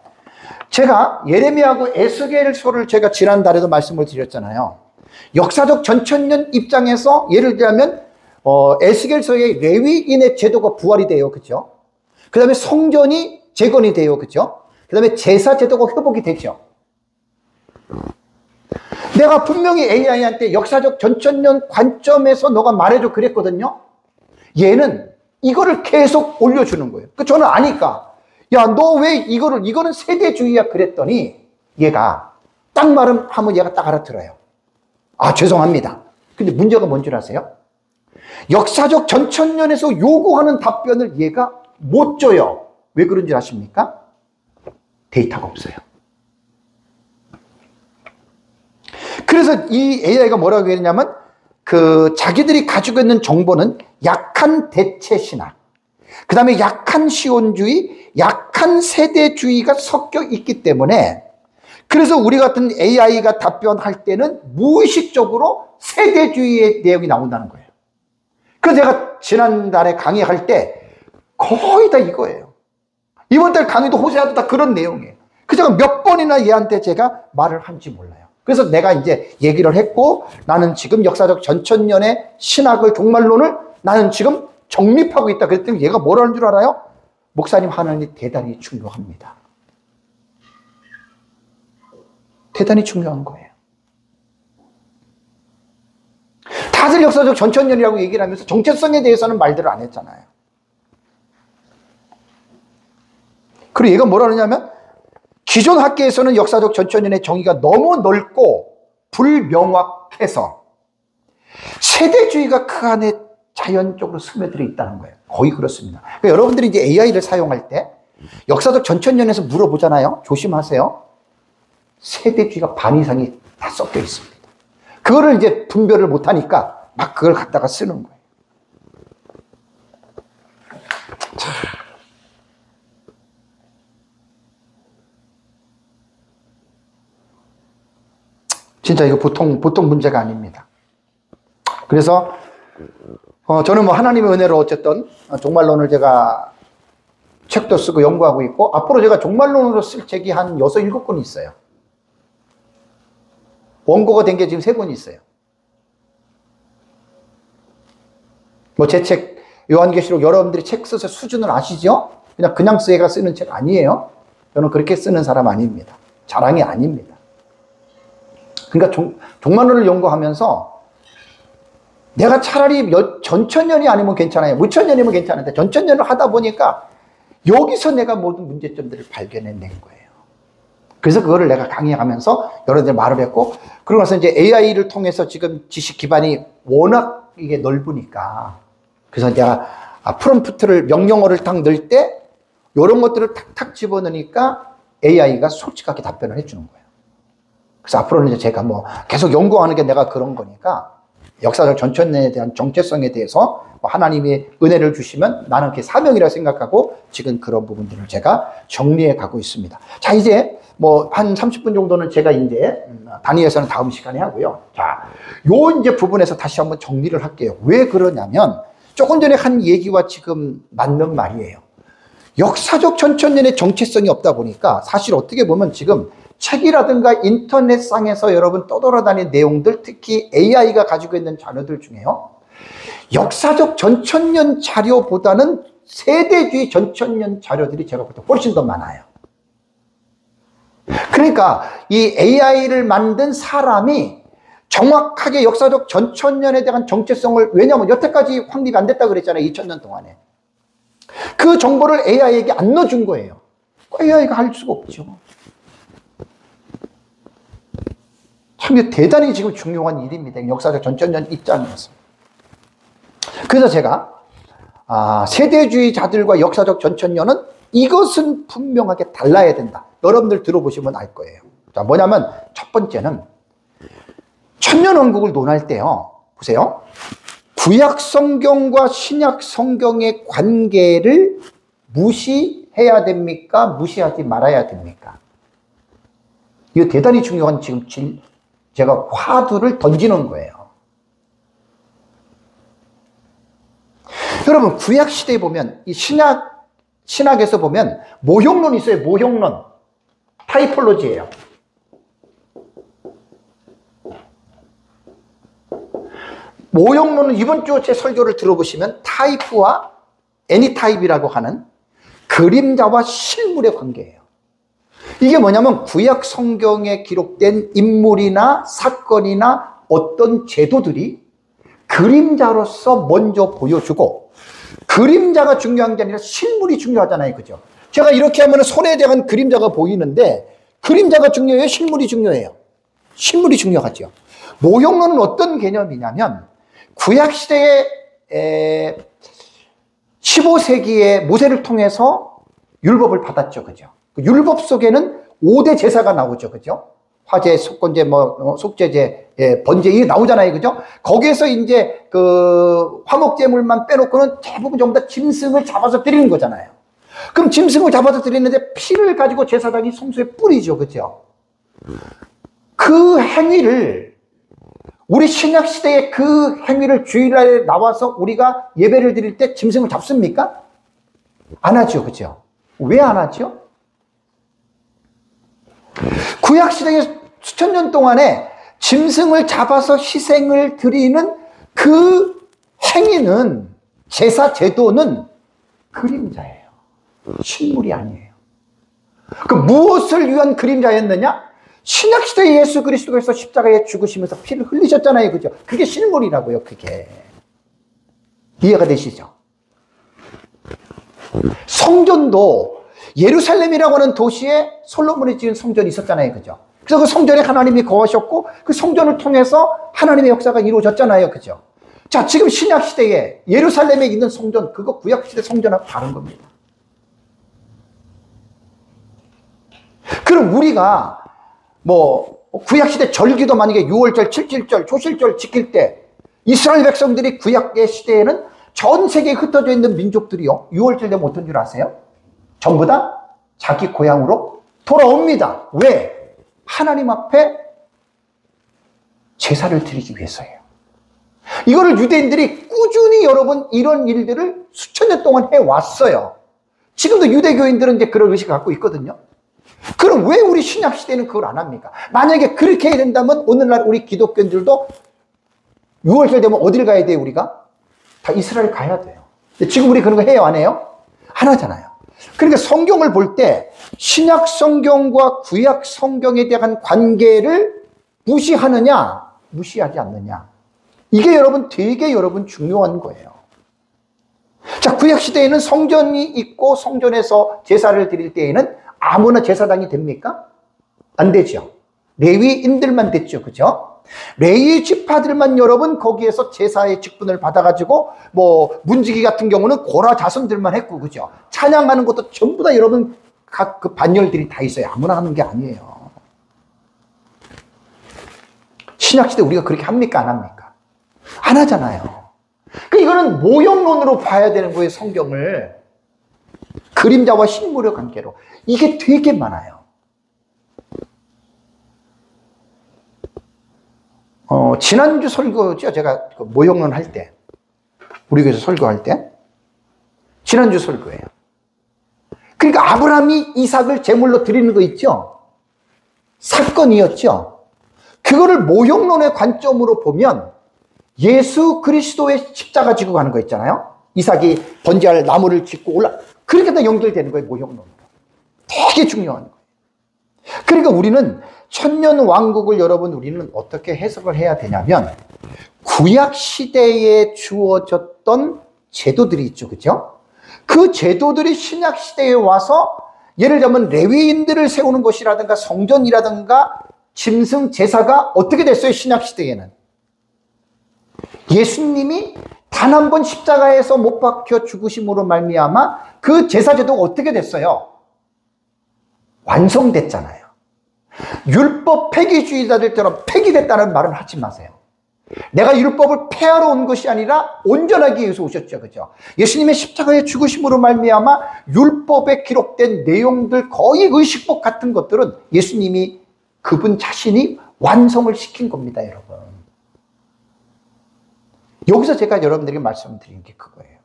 제가 예레미야하고 에스겔서를 제가 지난달에도 말씀을 드렸잖아요. 역사적 전천년 입장에서 예를 들면 에스겔서의 레위인의 제도가 부활이 돼요. 그죠? 그 다음에 성전이 재건이 돼요. 그죠? 그 다음에 제사 제도가 회복이 되죠. 내가 분명히 AI한테 역사적 전천년 관점에서 너가 말해줘 그랬거든요. 얘는 이거를 계속 올려주는 거예요. 저는 아니까 야, 너 왜 이거는 세대주의야 그랬더니 얘가 딱 말하면 얘가 딱 알아들어요. 아, 죄송합니다. 근데 문제가 뭔 줄 아세요? 역사적 전천년에서 요구하는 답변을 얘가 못 줘요. 왜 그런 줄 아십니까? 데이터가 없어요. 그래서 이 AI가 뭐라고 했냐면 자기들이 가지고 있는 정보는 약한 대체 신학, 그 다음에 약한 시온주의, 약한 세대주의가 섞여 있기 때문에 그래서 우리 같은 AI가 답변할 때는 무의식적으로 세대주의의 내용이 나온다는 거예요. 그래서 제가 지난달에 강의할 때 거의 다 이거예요. 이번 달 강의도 호세아도 다 그런 내용이에요. 제가 몇 번이나 얘한테 제가 말을 한지 몰라요. 그래서 내가 이제 얘기를 했고 나는 지금 역사적 전천년의 신학을 종말론을 나는 지금 정립하고 있다 그랬더니 얘가 뭐라는 줄 알아요? 목사님 하나님이 대단히 중요합니다. 대단히 중요한 거예요. 다들 역사적 전천년이라고 얘기를 하면서 정체성에 대해서는 말들을 안 했잖아요. 그리고 얘가 뭐라 그러냐면 기존 학계에서는 역사적 전천년의 정의가 너무 넓고 불명확해서 세대주의가 그 안에 자연적으로 스며들어 있다는 거예요. 거의 그렇습니다. 그러니까 여러분들이 이제 AI를 사용할 때 역사적 전천년에서 물어보잖아요. 조심하세요. 세대주의가 반 이상이 다 섞여 있습니다. 그거를 이제 분별을 못하니까 막 그걸 갖다가 쓰는 거예요. 자. 진짜 이거 보통 문제가 아닙니다. 그래서 저는 하나님의 은혜로 어쨌든 종말론을 제가 책도 쓰고 연구하고 있고 앞으로 제가 종말론으로 쓸 책이 한 6, 7권 있어요. 원고가 된 게 지금 3권 있어요. 제 책 요한계시록 여러분들이 책 써서 수준을 아시죠? 그냥 제가 쓰는 책 아니에요. 저는 그렇게 쓰는 사람 아닙니다. 자랑이 아닙니다. 그러니까 종말론을 연구하면서 내가 차라리 전천년이 아니면 괜찮아요. 무천년이면 괜찮은데 전천년을 하다 보니까 여기서 내가 모든 문제점들을 발견해낸 거예요. 그래서 그거를 내가 강의하면서 여러분들 말을 했고 그러고 나서 이제 AI를 통해서 지금 지식 기반이 워낙 이게 넓으니까 그래서 내가 프롬프트를 명령어를 딱 넣을 때 이런 것들을 탁탁 집어넣으니까 AI가 솔직하게 답변을 해주는 거예요. 그래서 앞으로는 이제 제가 계속 연구하는 게 내가 그런 거니까 역사적 전천년에 대한 정체성에 대해서 하나님이 은혜를 주시면 나는 그게 사명이라 생각하고 지금 그런 부분들을 제가 정리해 가고 있습니다. 자, 이제 한 30분 정도는 제가 이제 단위에서는 다음 시간에 하고요. 자, 요 이제 부분에서 다시 한번 정리를 할게요. 왜 그러냐면 조금 전에 한 얘기와 지금 맞는 말이에요. 역사적 전천년의 정체성이 없다 보니까 사실 어떻게 보면 지금 책이라든가 인터넷상에서 여러분 떠돌아다니는 내용들, 특히 AI가 가지고 있는 자료들 중에요. 역사적 전천년 자료보다는 세대주의 전천년 자료들이 제가 볼 때 훨씬 더 많아요. 그러니까 이 AI를 만든 사람이 정확하게 역사적 전천년에 대한 정체성을, 왜냐하면 여태까지 확립이 안 됐다고 그랬잖아요. 2000년 동안에. 그 정보를 AI에게 안 넣어준 거예요. AI가 할 수가 없죠. 근데 대단히 지금 중요한 일입니다. 역사적 전천년 입장에서. 그래서 제가 세대주의자들과 역사적 전천년은 이것은 분명하게 달라야 된다. 여러분들 들어보시면 알 거예요. 자, 뭐냐면 첫 번째는 천년왕국을 논할 때요. 보세요. 구약 성경과 신약 성경의 관계를 무시해야 됩니까? 무시하지 말아야 됩니까? 이거 대단히 중요한 지금 제가 화두를 던지는 거예요. 여러분, 구약 시대에 보면 이 신학에서 보면 모형론이 있어요. 모형론. 타이폴로지예요. 모형론은 이번 주 제 설교를 들어보시면 타입과 애니타입이라고 하는 그림자와 실물의 관계예요. 이게 뭐냐면 구약 성경에 기록된 인물이나 사건이나 어떤 제도들이 그림자로서 먼저 보여주고, 그림자가 중요한 게 아니라 실물이 중요하잖아요. 그죠? 제가 이렇게 하면 손에 대한 그림자가 보이는데 그림자가 중요해요? 실물이 중요해요? 실물이 중요하죠. 모형론은 어떤 개념이냐면 구약시대에 15세기에 모세를 통해서 율법을 받았죠. 그죠? 그 율법 속에는 5대 제사가 나오죠. 그죠? 화제, 속건제, 속제제, 번제, 이게 나오잖아요. 그죠? 거기에서 이제 그 화목제물만 빼놓고는 대부분 전부 다 짐승을 잡아서 드리는 거잖아요. 그럼 짐승을 잡아서 드리는데 피를 가지고 제사장이 성소에 뿌리죠. 그죠? 그 행위를, 우리 신약시대에 그 행위를 주일날에 나와서 우리가 예배를 드릴 때 짐승을 잡습니까? 안 하죠. 그죠? 왜 안 하죠? 구약시대에 수천 년 동안에 짐승을 잡아서 희생을 드리는 그 행위는, 제사 제도는 그림자예요. 실물이 아니에요. 그 무엇을 위한 그림자였느냐? 신약시대에 예수 그리스도께서 십자가에 죽으시면서 피를 흘리셨잖아요. 그죠? 그게 실물이라고요. 그게. 이해가 되시죠? 성전도 예루살렘이라고 하는 도시에 솔로몬이 지은 성전이 있었잖아요. 그죠? 그래서 그 성전에 하나님이 거하셨고 그 성전을 통해서 하나님의 역사가 이루어졌잖아요. 그죠? 자, 지금 신약시대에 예루살렘에 있는 성전, 그거 구약시대 성전하고 다른 겁니다. 그럼 우리가 구약시대 절기도 만약에 6월절, 7.7절, 초실절 지킬 때 이스라엘 백성들이 구약의 시대에는 전 세계에 흩어져 있는 민족들이요, 6월절 되면 어떤 줄 아세요? 전부 다 자기 고향으로 돌아옵니다. 왜? 하나님 앞에 제사를 드리기 위해서예요. 이거를 유대인들이 꾸준히 여러분 이런 일들을 수천 년 동안 해왔어요. 지금도 유대교인들은 이제 그런 의식을 갖고 있거든요. 그럼 왜 우리 신약시대는 그걸 안 합니까? 만약에 그렇게 해야 된다면 오늘날 우리 기독교인들도 6월절 되면 어딜 가야 돼요? 우리가? 다 이스라엘 가야 돼요. 근데 지금 우리 그런 거 해요? 안 해요? 안 하잖아요. 그러니까 성경을 볼 때 신약 성경과 구약 성경에 대한 관계를 무시하느냐, 무시하지 않느냐, 이게 여러분 되게 중요한 거예요. 자, 구약 시대에는 성전이 있고 성전에서 제사를 드릴 때에는 아무나 제사장이 됩니까? 안 되죠. 레위인들만 됐죠. 그죠? 레위 지파들만 여러분 거기에서 제사의 직분을 받아가지고 문지기 같은 경우는 고라 자손들만 했고, 그죠? 찬양하는 것도 전부 다 여러분 각 그 반열들이 다 있어요. 아무나 하는 게 아니에요. 신약시대 우리가 그렇게 합니까? 안 합니까? 안 하잖아요. 이거는 모형론으로 봐야 되는 거예요. 성경을. 그림자와 실물의 관계로. 이게 되게 많아요. 지난주 설교죠. 제가 모형론 할 때, 우리 교회에서 설교할 때, 지난주 설교예요. 그러니까 아브라함이 이삭을 제물로 드리는 거 있죠? 사건이었죠? 그거를 모형론의 관점으로 보면 예수 그리스도의 십자가 지고 가는 거 있잖아요? 이삭이 번제할 나무를 짓고 그렇게 다 연결되는 거예요. 모형론으로. 되게 중요한 거예요. 그러니까 우리는 천년 왕국을 여러분 우리는 어떻게 해석을 해야 되냐면 구약 시대에 주어졌던 제도들이 있죠. 그죠? 그 제도들이 신약 시대에 와서 예를 들면 레위인들을 세우는 것이라든가 성전이라든가 짐승 제사가 어떻게 됐어요? 신약시대에는 예수님이 단 한 번 십자가에서 못 박혀 죽으심으로 말미암아 그 제사제도가 어떻게 됐어요? 완성됐잖아요. 율법 폐기주의자들처럼 폐기됐다는 말은 하지 마세요. 내가 율법을 폐하러 온 것이 아니라 온전하기 위해서 오셨죠. 그죠? 예수님의 십자가의 죽으심으로 말미암아 율법에 기록된 내용들 거의 의식법 같은 것들은 예수님이 그분 자신이 완성을 시킨 겁니다, 여러분. 여기서 제가 여러분들에게 말씀드리는 게 그거예요.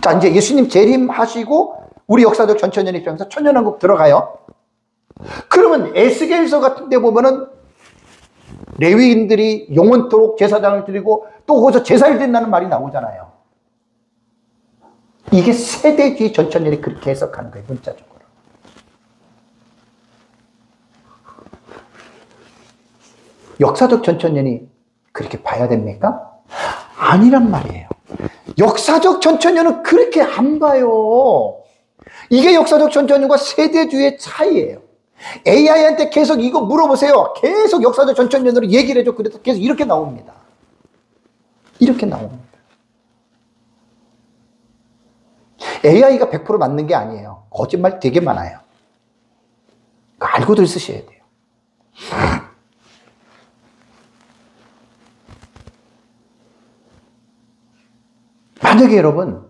자, 이제 예수님 재림하시고 우리 역사적 전천년 입장에서 천년왕국 들어가요. 그러면 에스겔서 같은 데 보면은 레위인들이 영원토록 제사장을 드리고 또 거기서 제사를 드린다는 말이 나오잖아요. 이게 세대주의 전천년이 그렇게 해석하는 거예요, 문자적으로. 역사적 전천년이 그렇게 봐야 됩니까? 아니란 말이에요. 역사적 전천년은 그렇게 안 봐요. 이게 역사적 전천년과 세대주의의 차이예요. AI한테 계속 이거 물어보세요. 계속 역사적 전천년으로 얘기를 해줘. 그래서 계속 이렇게 나옵니다. 이렇게 나옵니다. AI가 100% 맞는 게 아니에요. 거짓말 되게 많아요. 알고들 쓰셔야 돼요. 만약에 여러분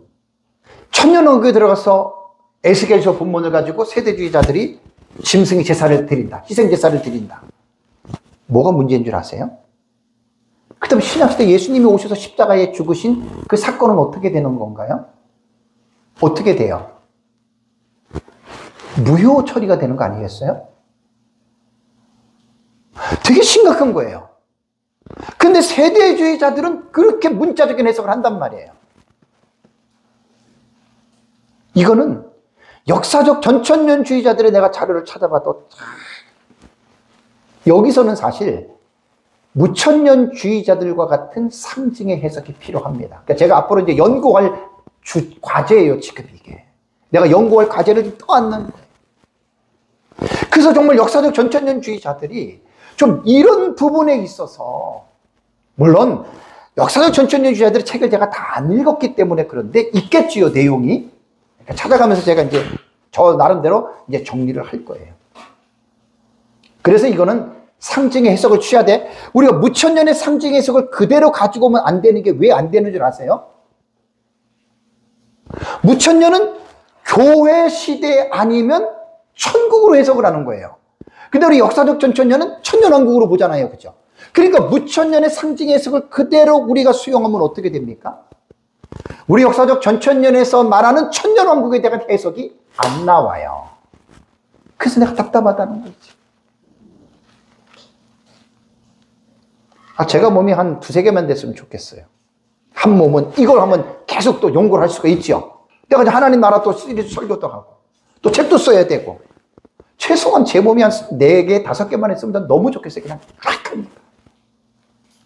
천년왕국에 들어가서 에스겔서 본문을 가지고 세대주의자들이 짐승의 제사를 드린다, 희생제사를 드린다, 뭐가 문제인 줄 아세요? 그 다음에 신약시대 예수님이 오셔서 십자가에 죽으신 그 사건은 어떻게 되는 건가요? 어떻게 돼요? 무효 처리가 되는 거 아니겠어요? 되게 심각한 거예요. 근데 세대주의자들은 그렇게 문자적인 해석을 한단 말이에요. 이거는 역사적 전천년주의자들의 내가 자료를 찾아봐도 여기서는 사실 무천년주의자들과 같은 상징의 해석이 필요합니다. 그러니까 제가 앞으로 이제 연구할 과제예요, 지금 이게. 내가 연구할 과제를 좀 떠안는 거예요. 그래서 정말 역사적 전천년주의자들이 좀 이런 부분에 있어서, 물론 역사적 전천년주의자들의 책을 제가 다 안 읽었기 때문에 그런데 있겠지요, 내용이. 그러니까 찾아가면서 제가 이제 저 나름대로 이제 정리를 할 거예요. 그래서 이거는 상징의 해석을 취해야 돼. 우리가 무천년의 상징의 해석을 그대로 가지고 오면 안 되는 게 왜 안 되는 줄 아세요? 무천년은 교회 시대 아니면 천국으로 해석을 하는 거예요. 근데 우리 역사적 전천년은 천년왕국으로 보잖아요. 그죠? 그러니까 무천년의 상징의 해석을 그대로 우리가 수용하면 어떻게 됩니까? 우리 역사적 전천년에서 말하는 천년왕국에 대한 해석이 안 나와요. 그래서 내가 답답하다는 거지. 제가 몸이 한 2-3개만 됐으면 좋겠어요. 한 몸은 이걸 하면 계속 또 연구를 할 수가 있죠. 내가 이제 하나님 나라 또 시리즈 설교도 하고 또 책도 써야 되고, 최소한 제 몸이 한 4개, 5개만 했으면 너무 좋겠어요. 그냥 딱 합니다.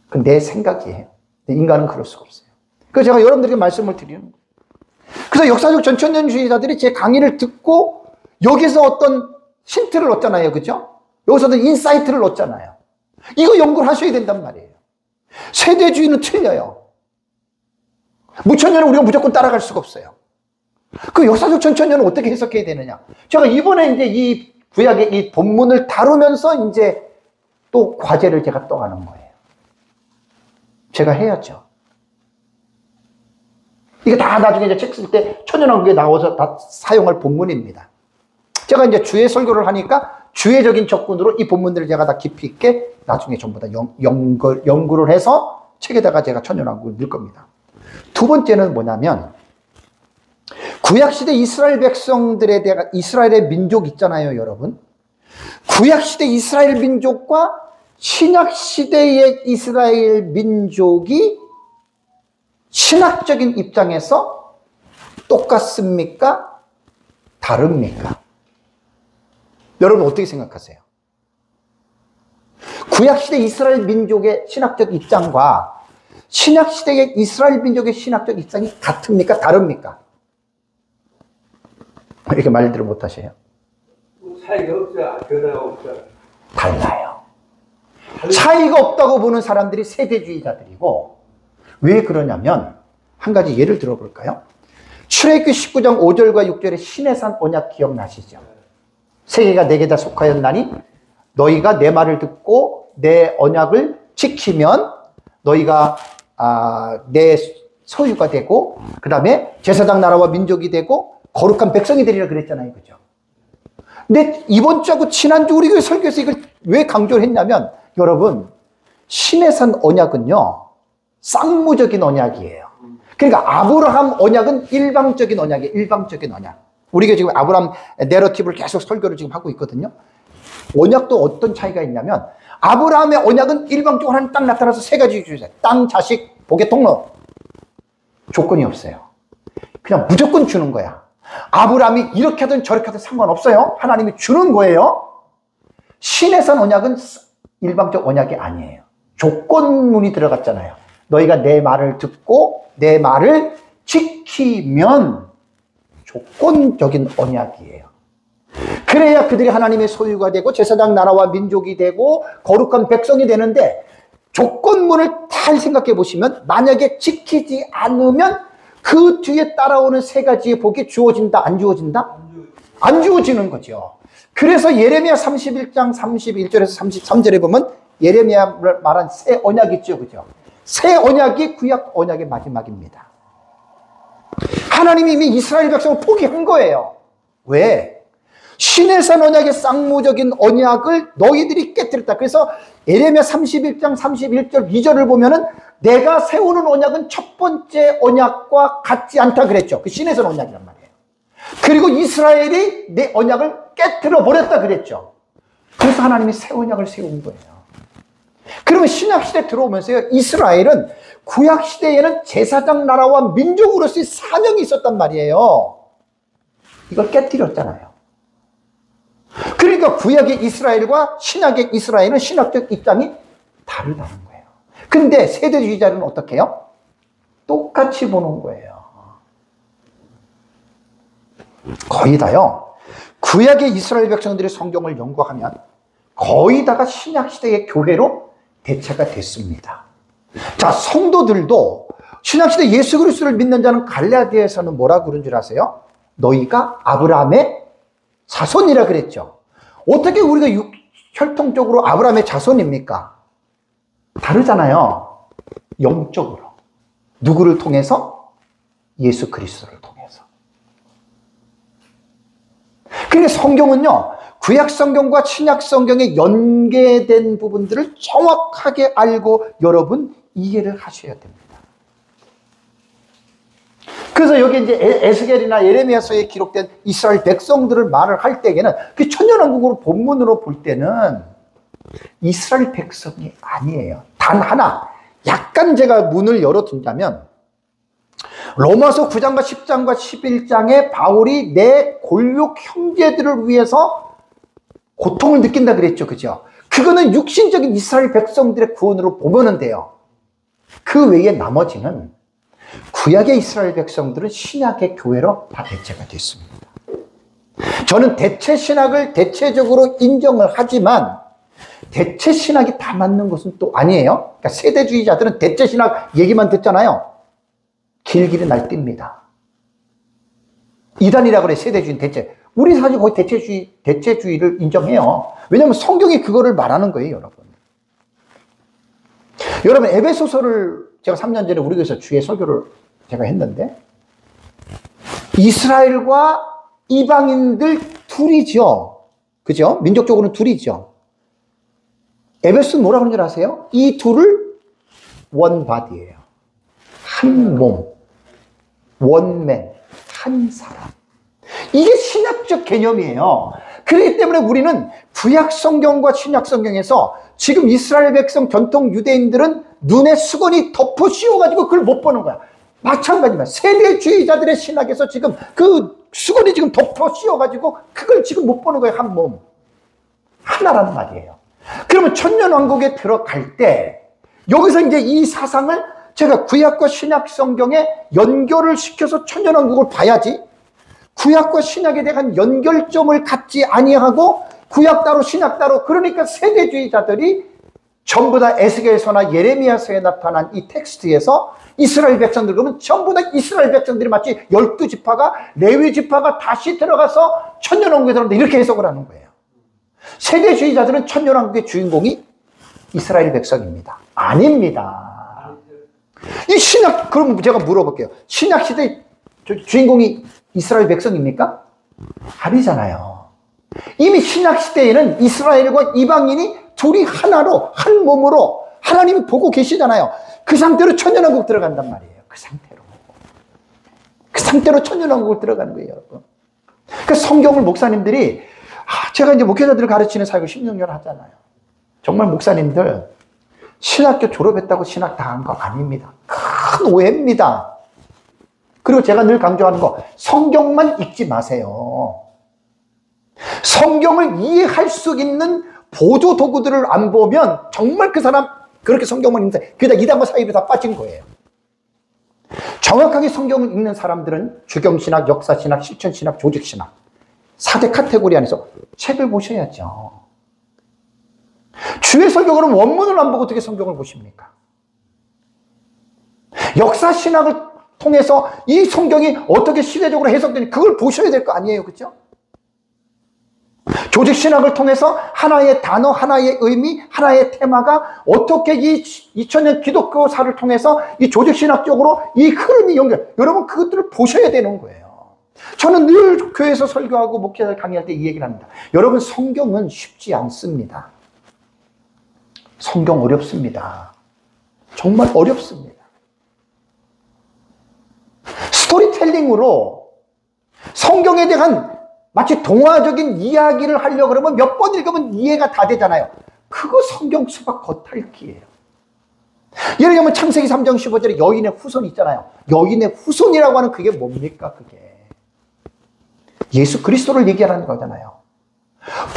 그건 내 생각이에요. 인간은 그럴 수가 없어요. 그래서 제가 여러분들에게 말씀을 드리는 거예요. 그래서 역사적 전천년주의자들이 제 강의를 듣고 여기서 어떤 힌트를 얻잖아요. 그죠? 여기서 어떤 인사이트를 얻잖아요. 이거 연구를 하셔야 된단 말이에요. 세대주의는 틀려요. 무천년은 우리가 무조건 따라갈 수가 없어요. 그 역사적 전천년은 어떻게 해석해야 되느냐? 제가 이번에 이제 이 구약의 이 본문을 다루면서 이제 또 과제를 제가 또 하는 거예요. 제가 해야죠. 이게 다 나중에 이제 책 쓸 때 천년왕국에 나와서 다 사용할 본문입니다. 제가 이제 주의 설교를 하니까 주의적인 접근으로 이 본문들을 제가 다 깊이 있게 나중에 전부 다 연구를 해서 책에다가 제가 천년왕국을 넣을 겁니다. 두 번째는 뭐냐면, 구약시대 이스라엘 백성들에 대한 이스라엘의 민족 있잖아요, 여러분. 구약시대 이스라엘 민족과 신약시대의 이스라엘 민족이 신학적인 입장에서 똑같습니까? 다릅니까? 여러분 어떻게 생각하세요? 구약시대 이스라엘 민족의 신학적 입장과 신약시대의 이스라엘 민족의 신학적 입장이 같습니까? 다릅니까? 이렇게 말들을 못하세요? 차이가 없죠. 변화가 없죠. 달라요. 차이가 없다고 보는 사람들이 세대주의자들이고, 왜 그러냐면 한 가지 예를 들어볼까요? 출애굽기 19장 5절과 6절의 시내산 언약 기억나시죠? 세계가 내게 다 속하였나니 너희가 내 말을 듣고 내 언약을 지키면 너희가 내 소유가 되고, 그 다음에 제사장 나라와 민족이 되고 거룩한 백성이 되리라 그랬잖아요. 그죠? 근데 이번 주하고 지난주 우리 교회 설교에서 이걸 왜 강조를 했냐면, 여러분, 시내산 언약은요, 쌍무적인 언약이에요. 그러니까 아브라함 언약은 일방적인 언약이에요. 일방적인 언약. 우리가 지금 아브라함 내러티브를 계속 설교를 지금 하고 있거든요. 언약도 어떤 차이가 있냐면, 아브라함의 언약은 일방적으로 하나님 딱 나타나서 세 가지 주세요. 땅, 자식, 복의 통로. 조건이 없어요. 그냥 무조건 주는 거야. 아브라함이 이렇게 하든 저렇게 하든 상관없어요. 하나님이 주는 거예요. 시내산 언약은 일방적 언약이 아니에요. 조건문이 들어갔잖아요. 너희가 내 말을 듣고 내 말을 지키면 조건적인 언약이에요. 그래야 그들이 하나님의 소유가 되고 제사장 나라와 민족이 되고 거룩한 백성이 되는데, 조건문을 잘 생각해 보시면 만약에 지키지 않으면 그 뒤에 따라오는 세 가지의 복이 주어진다, 안 주어진다? 안 주어지는 거죠. 그래서 예레미야 31장 31절에서 33절에 보면 예레미야 말한 새 언약 있죠. 그죠? 새 언약이 구약 언약의 마지막입니다. 하나님이 이미 이스라엘 백성을 포기한 거예요. 왜? 시내산 언약의 쌍무적인 언약을 너희들이 깨뜨렸다. 그래서 예레미야 31장 31절 2절을 보면은 내가 세우는 언약은 첫 번째 언약과 같지 않다 그랬죠. 그 시내산 언약이란 말이에요. 그리고 이스라엘이 내 언약을 깨뜨려 버렸다 그랬죠. 그래서 하나님이 새 언약을 세운 거예요. 그러면 신약시대 들어오면서요, 이스라엘은 구약시대에는 제사장 나라와 민족으로서의 사명이 있었단 말이에요. 이걸 깨뜨렸잖아요. 그러니까 구약의 이스라엘과 신약의 이스라엘은 신학적 입장이 다르다는 거예요. 근데 세대주의자는 어떻게 해요? 똑같이 보는 거예요. 거의 다요, 구약의 이스라엘 백성들이 성경을 연구하면 거의 다가 신약시대의 교회로 대체가 됐습니다. 자, 성도들도 신약시대 예수 그리스도를 믿는 자는 갈라디아에서는 뭐라고 그런 줄 아세요? 너희가 아브라함의 자손이라 그랬죠. 어떻게 우리가 혈통적으로 아브라함의 자손입니까? 다르잖아요. 영적으로. 누구를 통해서? 예수 그리스도를 통해서. 그런데 성경은요, 구약 성경과 신약 성경에 연계된 부분들을 정확하게 알고 여러분 이해를 하셔야 됩니다. 그래서 여기 이제 에스겔이나 예레미야서에 기록된 이스라엘 백성들을 말을 할 때에는 그 천년왕국으로 본문으로 볼 때는 이스라엘 백성이 아니에요. 단 하나, 약간 제가 문을 열어둔다면, 로마서 9장과 10장과 11장에 바울이 내 골육 형제들을 위해서 고통을 느낀다 그랬죠. 그죠? 그거는 육신적인 이스라엘 백성들의 구원으로 보면 돼요. 그 외에 나머지는 구약의 이스라엘 백성들은 신약의 교회로 다 대체가 됐습니다. 저는 대체 신학을 대체적으로 인정을 하지만 대체 신학이 다 맞는 것은 또 아니에요. 그러니까 세대주의자들은 대체 신학 얘기만 듣잖아요. 길길이 날뜁니다. 이단이라고 그래, 세대주의는 대체. 우리 사실 거의 대체주의를 인정해요. 왜냐하면 성경이 그거를 말하는 거예요, 여러분. 여러분, 에베소서를 제가 3년 전에 우리 교회에서 주의 설교를 제가 했는데, 이스라엘과 이방인들 둘이죠. 그죠? 민족적으로는 둘이죠. 에베소는 뭐라 그런 줄 아세요? 이 둘을 원바디예요. 한 몸, 원맨, 한 사람. 이게 신약적 개념이에요. 그렇기 때문에 우리는 구약 성경과 신약 성경에서 지금 이스라엘 백성 전통 유대인들은 눈에 수건이 덮어 씌워가지고 그걸 못 보는 거야. 마찬가지입니다. 세대주의자들의 신학에서 지금 그 수건이 지금 덮어 씌워가지고 그걸 지금 못 보는 거예요. 한 몸. 하나란 말이에요. 그러면 천년왕국에 들어갈 때 여기서 이제 이 사상을 제가 구약과 신약 성경에 연결을 시켜서 천년왕국을 봐야지, 구약과 신약에 대한 연결점을 갖지 아니하고 구약 따로 신약 따로, 그러니까 세대주의자들이 전부 다 에스겔서나 예레미야서에 나타난 이 텍스트에서 이스라엘 백성들, 그러면 전부 다 이스라엘 백성들이 마치 12지파가 레위 지파가 다시 들어가서 천년왕국에 들어간다, 이렇게 해석을 하는 거예요. 세대주의자들은 천년왕국의 주인공이 이스라엘 백성입니다. 아닙니다. 이 신약, 그럼 제가 물어볼게요. 신약 시대 주인공이 이스라엘 백성입니까? 아니잖아요. 이미 신약 시대에는 이스라엘과 이방인이 둘이 하나로, 한 몸으로 하나님이 보고 계시잖아요. 그 상태로 천년왕국 들어간단 말이에요. 그 상태로 천년왕국을 들어가는 거예요, 여러분. 그 성경을 목사님들이, 제가 이제 목회자들을 가르치는 사역을 16년 하잖아요. 정말 목사님들 신학교 졸업했다고 신학 다 한 거 아닙니다. 큰 오해입니다. 그리고 제가 늘 강조하는 거, 성경만 읽지 마세요. 성경을 이해할 수 있는 보조 도구들을 안 보면 정말 그 사람 그렇게 성경만 읽는데 그다 이단과 사이에 다 빠진 거예요. 정확하게 성경을 읽는 사람들은 주경신학, 역사신학, 실천신학, 조직신학 4대 카테고리 안에서 책을 보셔야죠. 주의 설교 그럼 원문을 안 보고 어떻게 성경을 보십니까? 역사신학을 통해서 이 성경이 어떻게 시대적으로 해석되는지 그걸 보셔야 될 거 아니에요, 그렇죠? 조직신학을 통해서 하나의 단어, 하나의 의미, 하나의 테마가 어떻게 이 2000년 기독교사를 통해서 이 조직신학적으로 이 흐름이 연결, 여러분 그것들을 보셔야 되는 거예요. 저는 늘 교회에서 설교하고 목회자 강의할 때 이 얘기를 합니다. 여러분 성경은 쉽지 않습니다. 성경 어렵습니다. 정말 어렵습니다. 스토리텔링으로 성경에 대한 마치 동화적인 이야기를 하려고 그러면 몇 번 읽으면 이해가 다 되잖아요. 그거 성경 수박 겉핥기예요. 예를 들면 창세기 3장 15절에 여인의 후손이 있잖아요. 여인의 후손이라고 하는 그게 뭡니까? 그게 예수 그리스도를 얘기하는 거잖아요.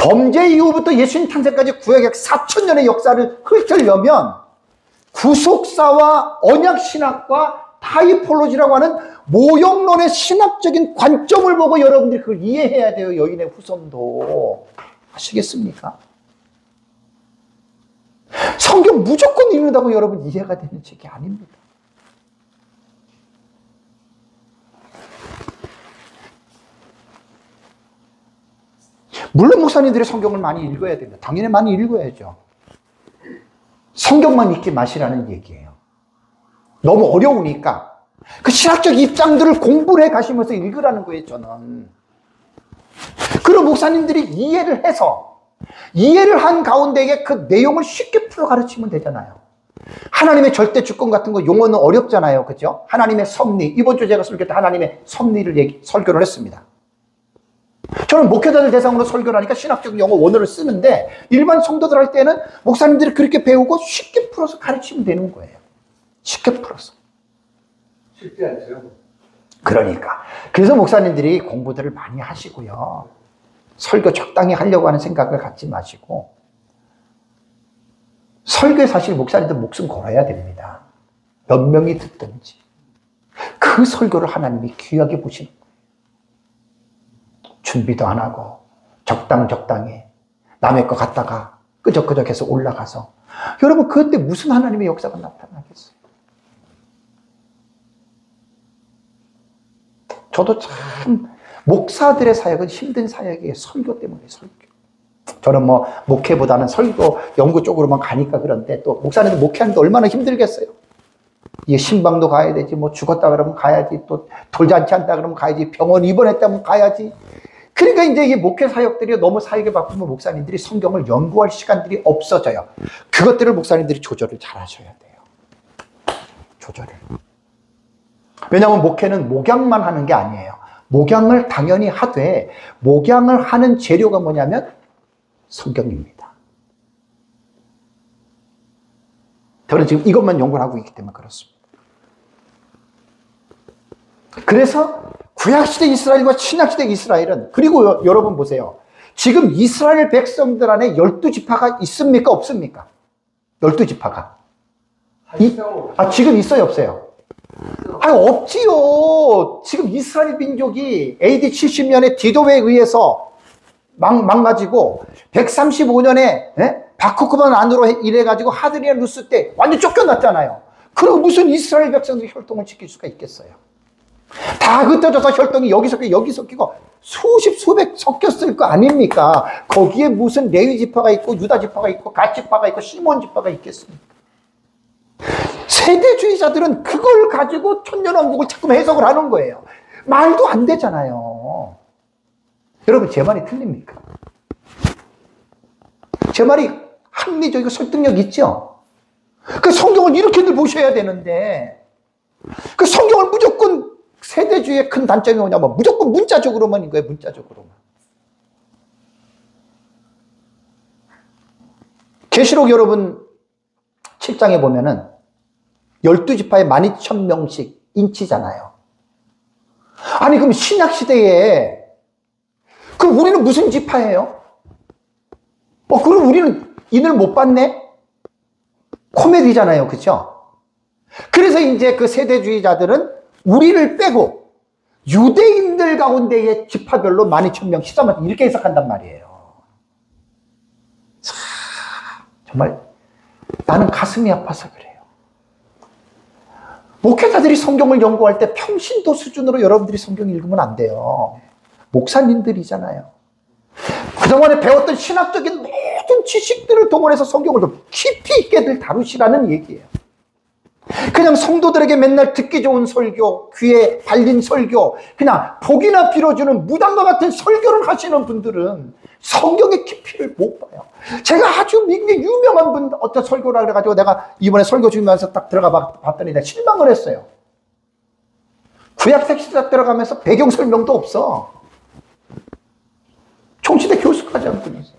범죄 이후부터 예수님 탄생까지 구약의 4000년의 역사를 훑으려면 구속사와 언약신학과 타이폴로지라고 하는 모형론의 신학적인 관점을 보고 여러분들이 그걸 이해해야 돼요. 여인의 후손도. 아시겠습니까? 성경 무조건 읽는다고 여러분 이해가 되는 책이 아닙니다. 물론 목사님들이 성경을 많이 읽어야 됩니다. 당연히 많이 읽어야죠. 성경만 읽지 마시라는 얘기예요. 너무 어려우니까 그 신학적 입장들을 공부를 해 가시면서 읽으라는 거예요, 저는. 그리고 목사님들이 이해를 해서 이해를 한 가운데에 그 내용을 쉽게 풀어 가르치면 되잖아요. 하나님의 절대 주권 같은 거 용어는 어렵잖아요, 그죠? 하나님의 섭리, 이번 주 제가 설교 때 하나님의 섭리를 설교를 했습니다. 저는 목회자들 대상으로 설교를 하니까 신학적 용어 원어를 쓰는데 일반 성도들 할 때는 목사님들이 그렇게 배우고 쉽게 풀어서 가르치면 되는 거예요. 쉽게 풀어서. 쉽지 않죠. 그러니까. 그래서 목사님들이 공부들을 많이 하시고요. 설교 적당히 하려고 하는 생각을 갖지 마시고 설교에 사실 목사님들 목숨 걸어야 됩니다. 몇 명이 듣든지. 그 설교를 하나님이 귀하게 보시는 거예요. 준비도 안 하고 적당히 남의 거 갖다가 끄적끄적해서 올라가서 여러분 그때 무슨 하나님의 역사가 나타나겠어요? 저도 참 목사들의 사역은 힘든 사역이에요. 설교 때문에 설교. 저는 뭐 목회보다는 설교 연구 쪽으로만 가니까 그런데 또 목사님들 목회하는데 얼마나 힘들겠어요. 이게 신방도 가야 되지, 뭐 죽었다 그러면 가야지, 또 돌잔치 한다 그러면 가야지, 병원 입원했다면 가야지. 그러니까 이제 이 목회 사역들이 너무 사역에 바쁘면 목사님들이 성경을 연구할 시간들이 없어져요. 그것들을 목사님들이 조절을 잘 하셔야 돼요. 조절을. 왜냐하면 목회는 목양만 하는 게 아니에요. 목양을 당연히 하되 목양을 하는 재료가 뭐냐면 성경입니다. 저는 지금 이것만 연구를 하고 있기 때문에 그렇습니다. 그래서 구약시대 이스라엘과 신약시대 이스라엘은, 그리고 여러분 보세요. 지금 이스라엘 백성들 안에 12지파가 있습니까? 없습니까? 12지파가. 지금 있어요? 없어요? 없지요. 지금 이스라엘 민족이 AD 70년에 디도에 의해서 망가지고 135년에 바쿠크만 안으로 이래가지고 하드리아 루스 때 완전 쫓겨났잖아요. 그리고 무슨 이스라엘 백성들이 혈통을 지킬 수가 있겠어요? 다 흩어져서 혈통이 여기 섞이고 여기 섞이고 수십 수백 섞였을 거 아닙니까? 거기에 무슨 레위 지파가 있고 유다 지파가 있고 갓 지파가 있고 시몬 지파가 있겠습니까? 세대주의자들은 그걸 가지고 천년왕국을 자꾸 해석을 하는 거예요. 말도 안 되잖아요. 여러분, 제 말이 틀립니까? 제 말이 합리적이고 설득력 있죠? 그 성경을 이렇게들 보셔야 되는데, 그 성경을 무조건 세대주의의 큰 단점이 뭐냐면 무조건 문자적으로만 인 거예요, 문자적으로만. 계시록 여러분 7장에 보면은 12지파에 12,000명씩 인치잖아요. 아니, 그럼 신약시대에, 그럼 우리는 무슨 지파예요? 그럼 우리는 인을 못 받네? 코미디잖아요. 그죠? 그래서 이제 그 세대주의자들은 우리를 빼고 유대인들 가운데의 지파별로 12,000명, 14만 이렇게 해석한단 말이에요. 참, 정말 나는 가슴이 아파서 그래요. 목회자들이 성경을 연구할 때 평신도 수준으로 여러분들이 성경 읽으면 안 돼요. 목사님들이잖아요. 그동안에 배웠던 신학적인 모든 지식들을 동원해서 성경을 좀 깊이 있게들 다루시라는 얘기예요. 그냥 성도들에게 맨날 듣기 좋은 설교, 귀에 발린 설교, 그냥 복이나 빌어주는 무당과 같은 설교를 하시는 분들은 성경의 깊이를 못 봐요. 제가 아주 미국의 유명한 분 어떤 설교라 그래가지고 내가 이번에 설교 중이면서 딱 들어가 봤더니 내가 실망을 했어요. 구약책 시작 들어가면서 배경 설명도 없어. 총시대 교수까지 한 분이 있어요.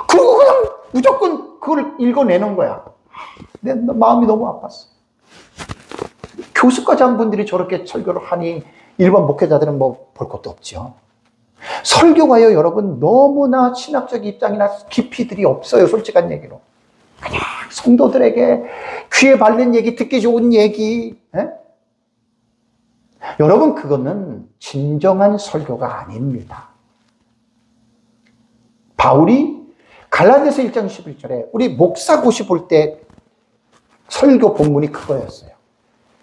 그리고 그냥 무조건 그걸 읽어내는 거야. 내 마음이 너무 아팠어. 교수까지 한 분들이 저렇게 설교를 하니 일반 목회자들은 뭐 볼 것도 없죠. 설교가요, 여러분, 너무나 신학적 입장이나 깊이들이 없어요. 솔직한 얘기로. 그냥 성도들에게 귀에 발린 얘기, 듣기 좋은 얘기. 에? 여러분, 그거는 진정한 설교가 아닙니다. 바울이 갈라디아서 1장 11절에 우리 목사 고시 볼 때 설교 본문이 그거였어요.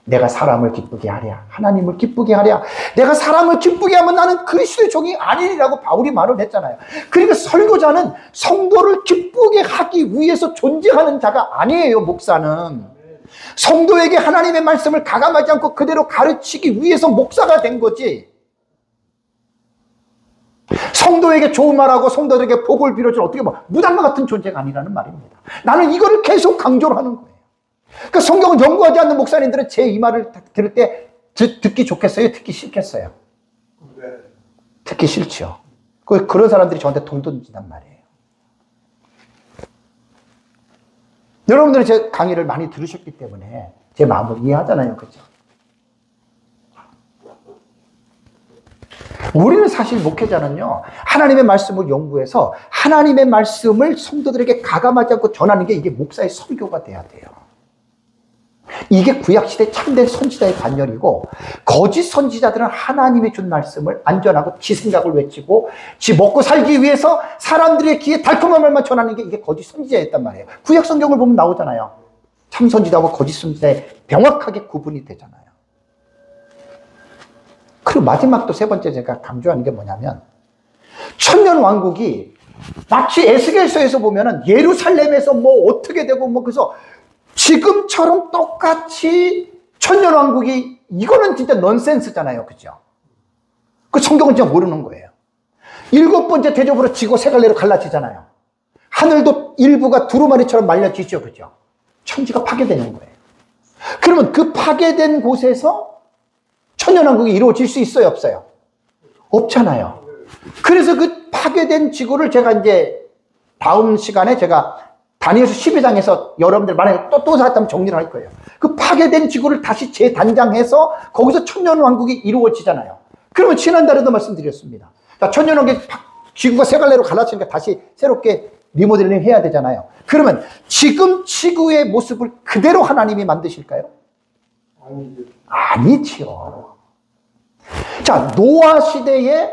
내가 사람을 기쁘게 하랴, 하나님을 기쁘게 하랴. 내가 사람을 기쁘게 하면 나는 그리스도의 종이 아니라고 바울이 말을 했잖아요. 그러니까 설교자는 성도를 기쁘게 하기 위해서 존재하는 자가 아니에요. 목사는 성도에게 하나님의 말씀을 가감하지 않고 그대로 가르치기 위해서 목사가 된 거지, 성도에게 좋은 말하고 성도들에게 복을 빌어줄 어떻게 뭐 무당과 같은 존재가 아니라는 말입니다. 나는 이거를 계속 강조를 하는 거예요. 그러니까 성경을 연구하지 않는 목사님들은 제 이 말을 들을 때 듣기 좋겠어요? 듣기 싫겠어요? 네. 듣기 싫죠. 그런 사람들이 저한테 돈 던진단 말이에요. 여러분들은 제 강의를 많이 들으셨기 때문에 제 마음을 이해하잖아요. 그렇죠? 우리는 사실 목회자는요, 하나님의 말씀을 연구해서 하나님의 말씀을 성도들에게 가감하지 않고 전하는 게 이게 목사의 설교가 돼야 돼요. 이게 구약시대 참된 선지자의 반열이고, 거짓 선지자들은 하나님이 준 말씀을 안전하고 지 생각을 외치고 지 먹고 살기 위해서 사람들의 귀에 달콤한 말만 전하는 게 이게 거짓 선지자였단 말이에요. 구약 성경을 보면 나오잖아요. 참 선지자와 거짓 선지자의 명확하게 구분이 되잖아요. 그리고 마지막 또 세 번째 제가 강조하는 게 뭐냐면, 천년 왕국이 마치 에스겔서에서 보면은 예루살렘에서 뭐 어떻게 되고 뭐 그래서 지금처럼 똑같이 천년 왕국이, 이거는 진짜 넌센스잖아요. 그죠? 그 성경은 진짜 모르는 거예요. 7번째 대접으로 지고 세 갈래로 갈라지잖아요. 하늘도 일부가 두루마리처럼 말려지죠. 그죠? 천지가 파괴되는 거예요. 그러면 그 파괴된 곳에서 천년왕국이 이루어질 수 있어요, 없어요? 없잖아요. 그래서 그 파괴된 지구를 제가 이제 다음 시간에 제가 다니엘서 12장에서 여러분들 만약에 또 살았다면 정리를 할 거예요. 그 파괴된 지구를 다시 재단장해서 거기서 천년왕국이 이루어지잖아요. 그러면 지난달에도 말씀드렸습니다. 자, 천년왕국 지구가 세 갈래로 갈라지니까 다시 새롭게 리모델링 해야 되잖아요. 그러면 지금 지구의 모습을 그대로 하나님이 만드실까요? 아니지요. 자, 노아 시대에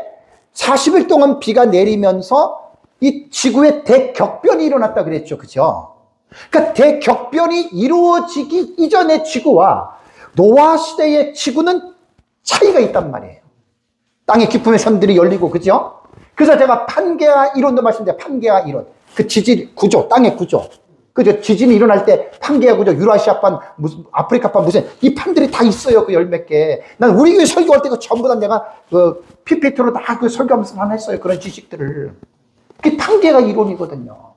40일 동안 비가 내리면서 이 지구에 대격변이 일어났다 그랬죠. 그죠? 그러니까 대격변이 이루어지기 이전의 지구와 노아 시대의 지구는 차이가 있단 말이에요. 땅의 깊음의 섬들이 열리고, 그죠? 그래서 제가 판게아 이론도 말씀드려요. 판게아 이론. 그 지질 구조, 땅의 구조. 그죠? 지진이 일어날 때 판게아 구조, 유라시아판, 무슨 아프리카판, 무슨 이 판들이 다 있어요. 그 열 몇 개. 난 우리 교회 설교할 때 그 전부 다 내가 그 PPT로 다 그 설교하면서 했어요. 그런 지식들을. 그게 판게아 이론이거든요.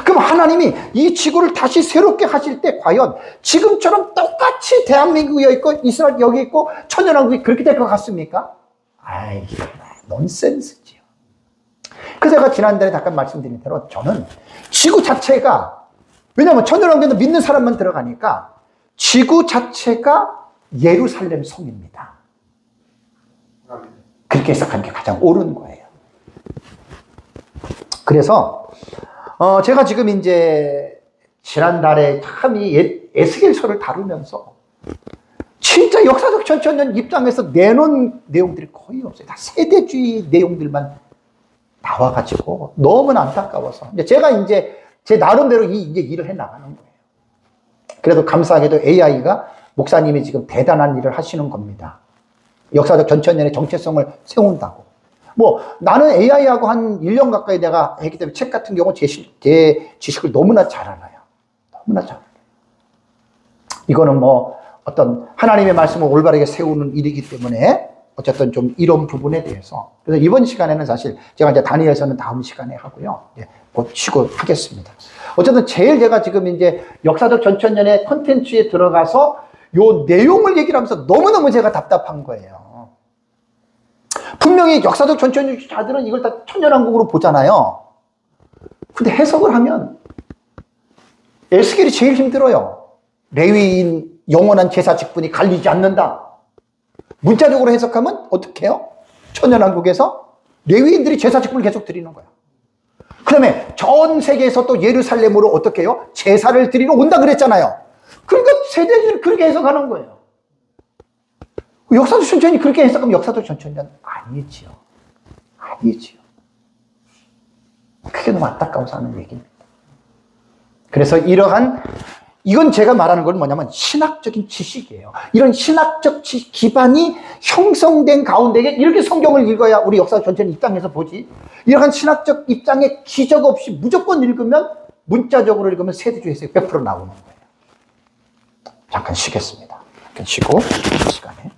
그럼 하나님이 이 지구를 다시 새롭게 하실 때 과연 지금처럼 똑같이 대한민국이 여기 있고 이스라엘 여기 있고 천연왕국이 그렇게 될 것 같습니까? 아이, 넌센스지요. 그래서 제가 지난달에 잠깐 말씀드린 대로 저는 지구 자체가, 왜냐하면 천연왕국에는 믿는 사람만 들어가니까 지구 자체가 예루살렘 성입니다. 그렇게 해석하는 게 가장 옳은 거예요. 그래서 제가 지금 이제 지난달에 참 이 에스겔서를 다루면서 진짜 역사적 천천년 입장에서 내놓은 내용들이 거의 없어요. 다 세대주의 내용들만 나와가지고 너무나 안타까워서 제가 이제 제 나름대로 이제 일을 해 나가는 거예요. 그래도 감사하게도 AI가 목사님이 지금 대단한 일을 하시는 겁니다. 역사적 전천년의 정체성을 세운다고. 뭐 나는 AI하고 한 1년 가까이 내가 했기 때문에 책 같은 경우 제 지식을 너무나 잘 알아요. 너무나 잘 알아요. 이거는 뭐 어떤 하나님의 말씀을 올바르게 세우는 일이기 때문에 어쨌든 좀 이런 부분에 대해서, 그래서 이번 시간에는 사실 제가 이제 다니엘서는 다음 시간에 하고요. 곧 쉬고 하겠습니다. 어쨌든 제일 제가 지금 이제 역사적 전천년의 컨텐츠에 들어가서 요 내용을 얘기를 하면서 너무너무 제가 답답한 거예요. 분명히 역사적 전천년자들은 이걸 다 천년왕국으로 보잖아요. 근데 해석을 하면 에스겔이 제일 힘들어요. 레위인 영원한 제사 직분이 갈리지 않는다. 문자적으로 해석하면 어떻게 해요? 천년왕국에서 레위인들이 제사 직분을 계속 드리는 거야. 그 다음에 전 세계에서 또 예루살렘으로 어떻게 해요? 제사를 드리러 온다 그랬잖아요. 그러니까 세대들이 그렇게 해석하는 거예요. 역사적 천천이 그렇게 해석하면 역사적 전천년 아니지요. 아니지요. 그게 너무 안타까워서 하는 얘기입니다. 그래서 이건 제가 말하는 건 뭐냐면 신학적인 지식이에요. 이런 신학적 기반이 형성된 가운데 이렇게 성경을 읽어야 우리 역사 전체는 입장에서 보지. 이러한 신학적 입장에 기적 없이 무조건 읽으면, 문자적으로 읽으면 세대주의 해석이 100% 나오는 거예요. 잠깐 쉬겠습니다. 잠깐 쉬고 시간에.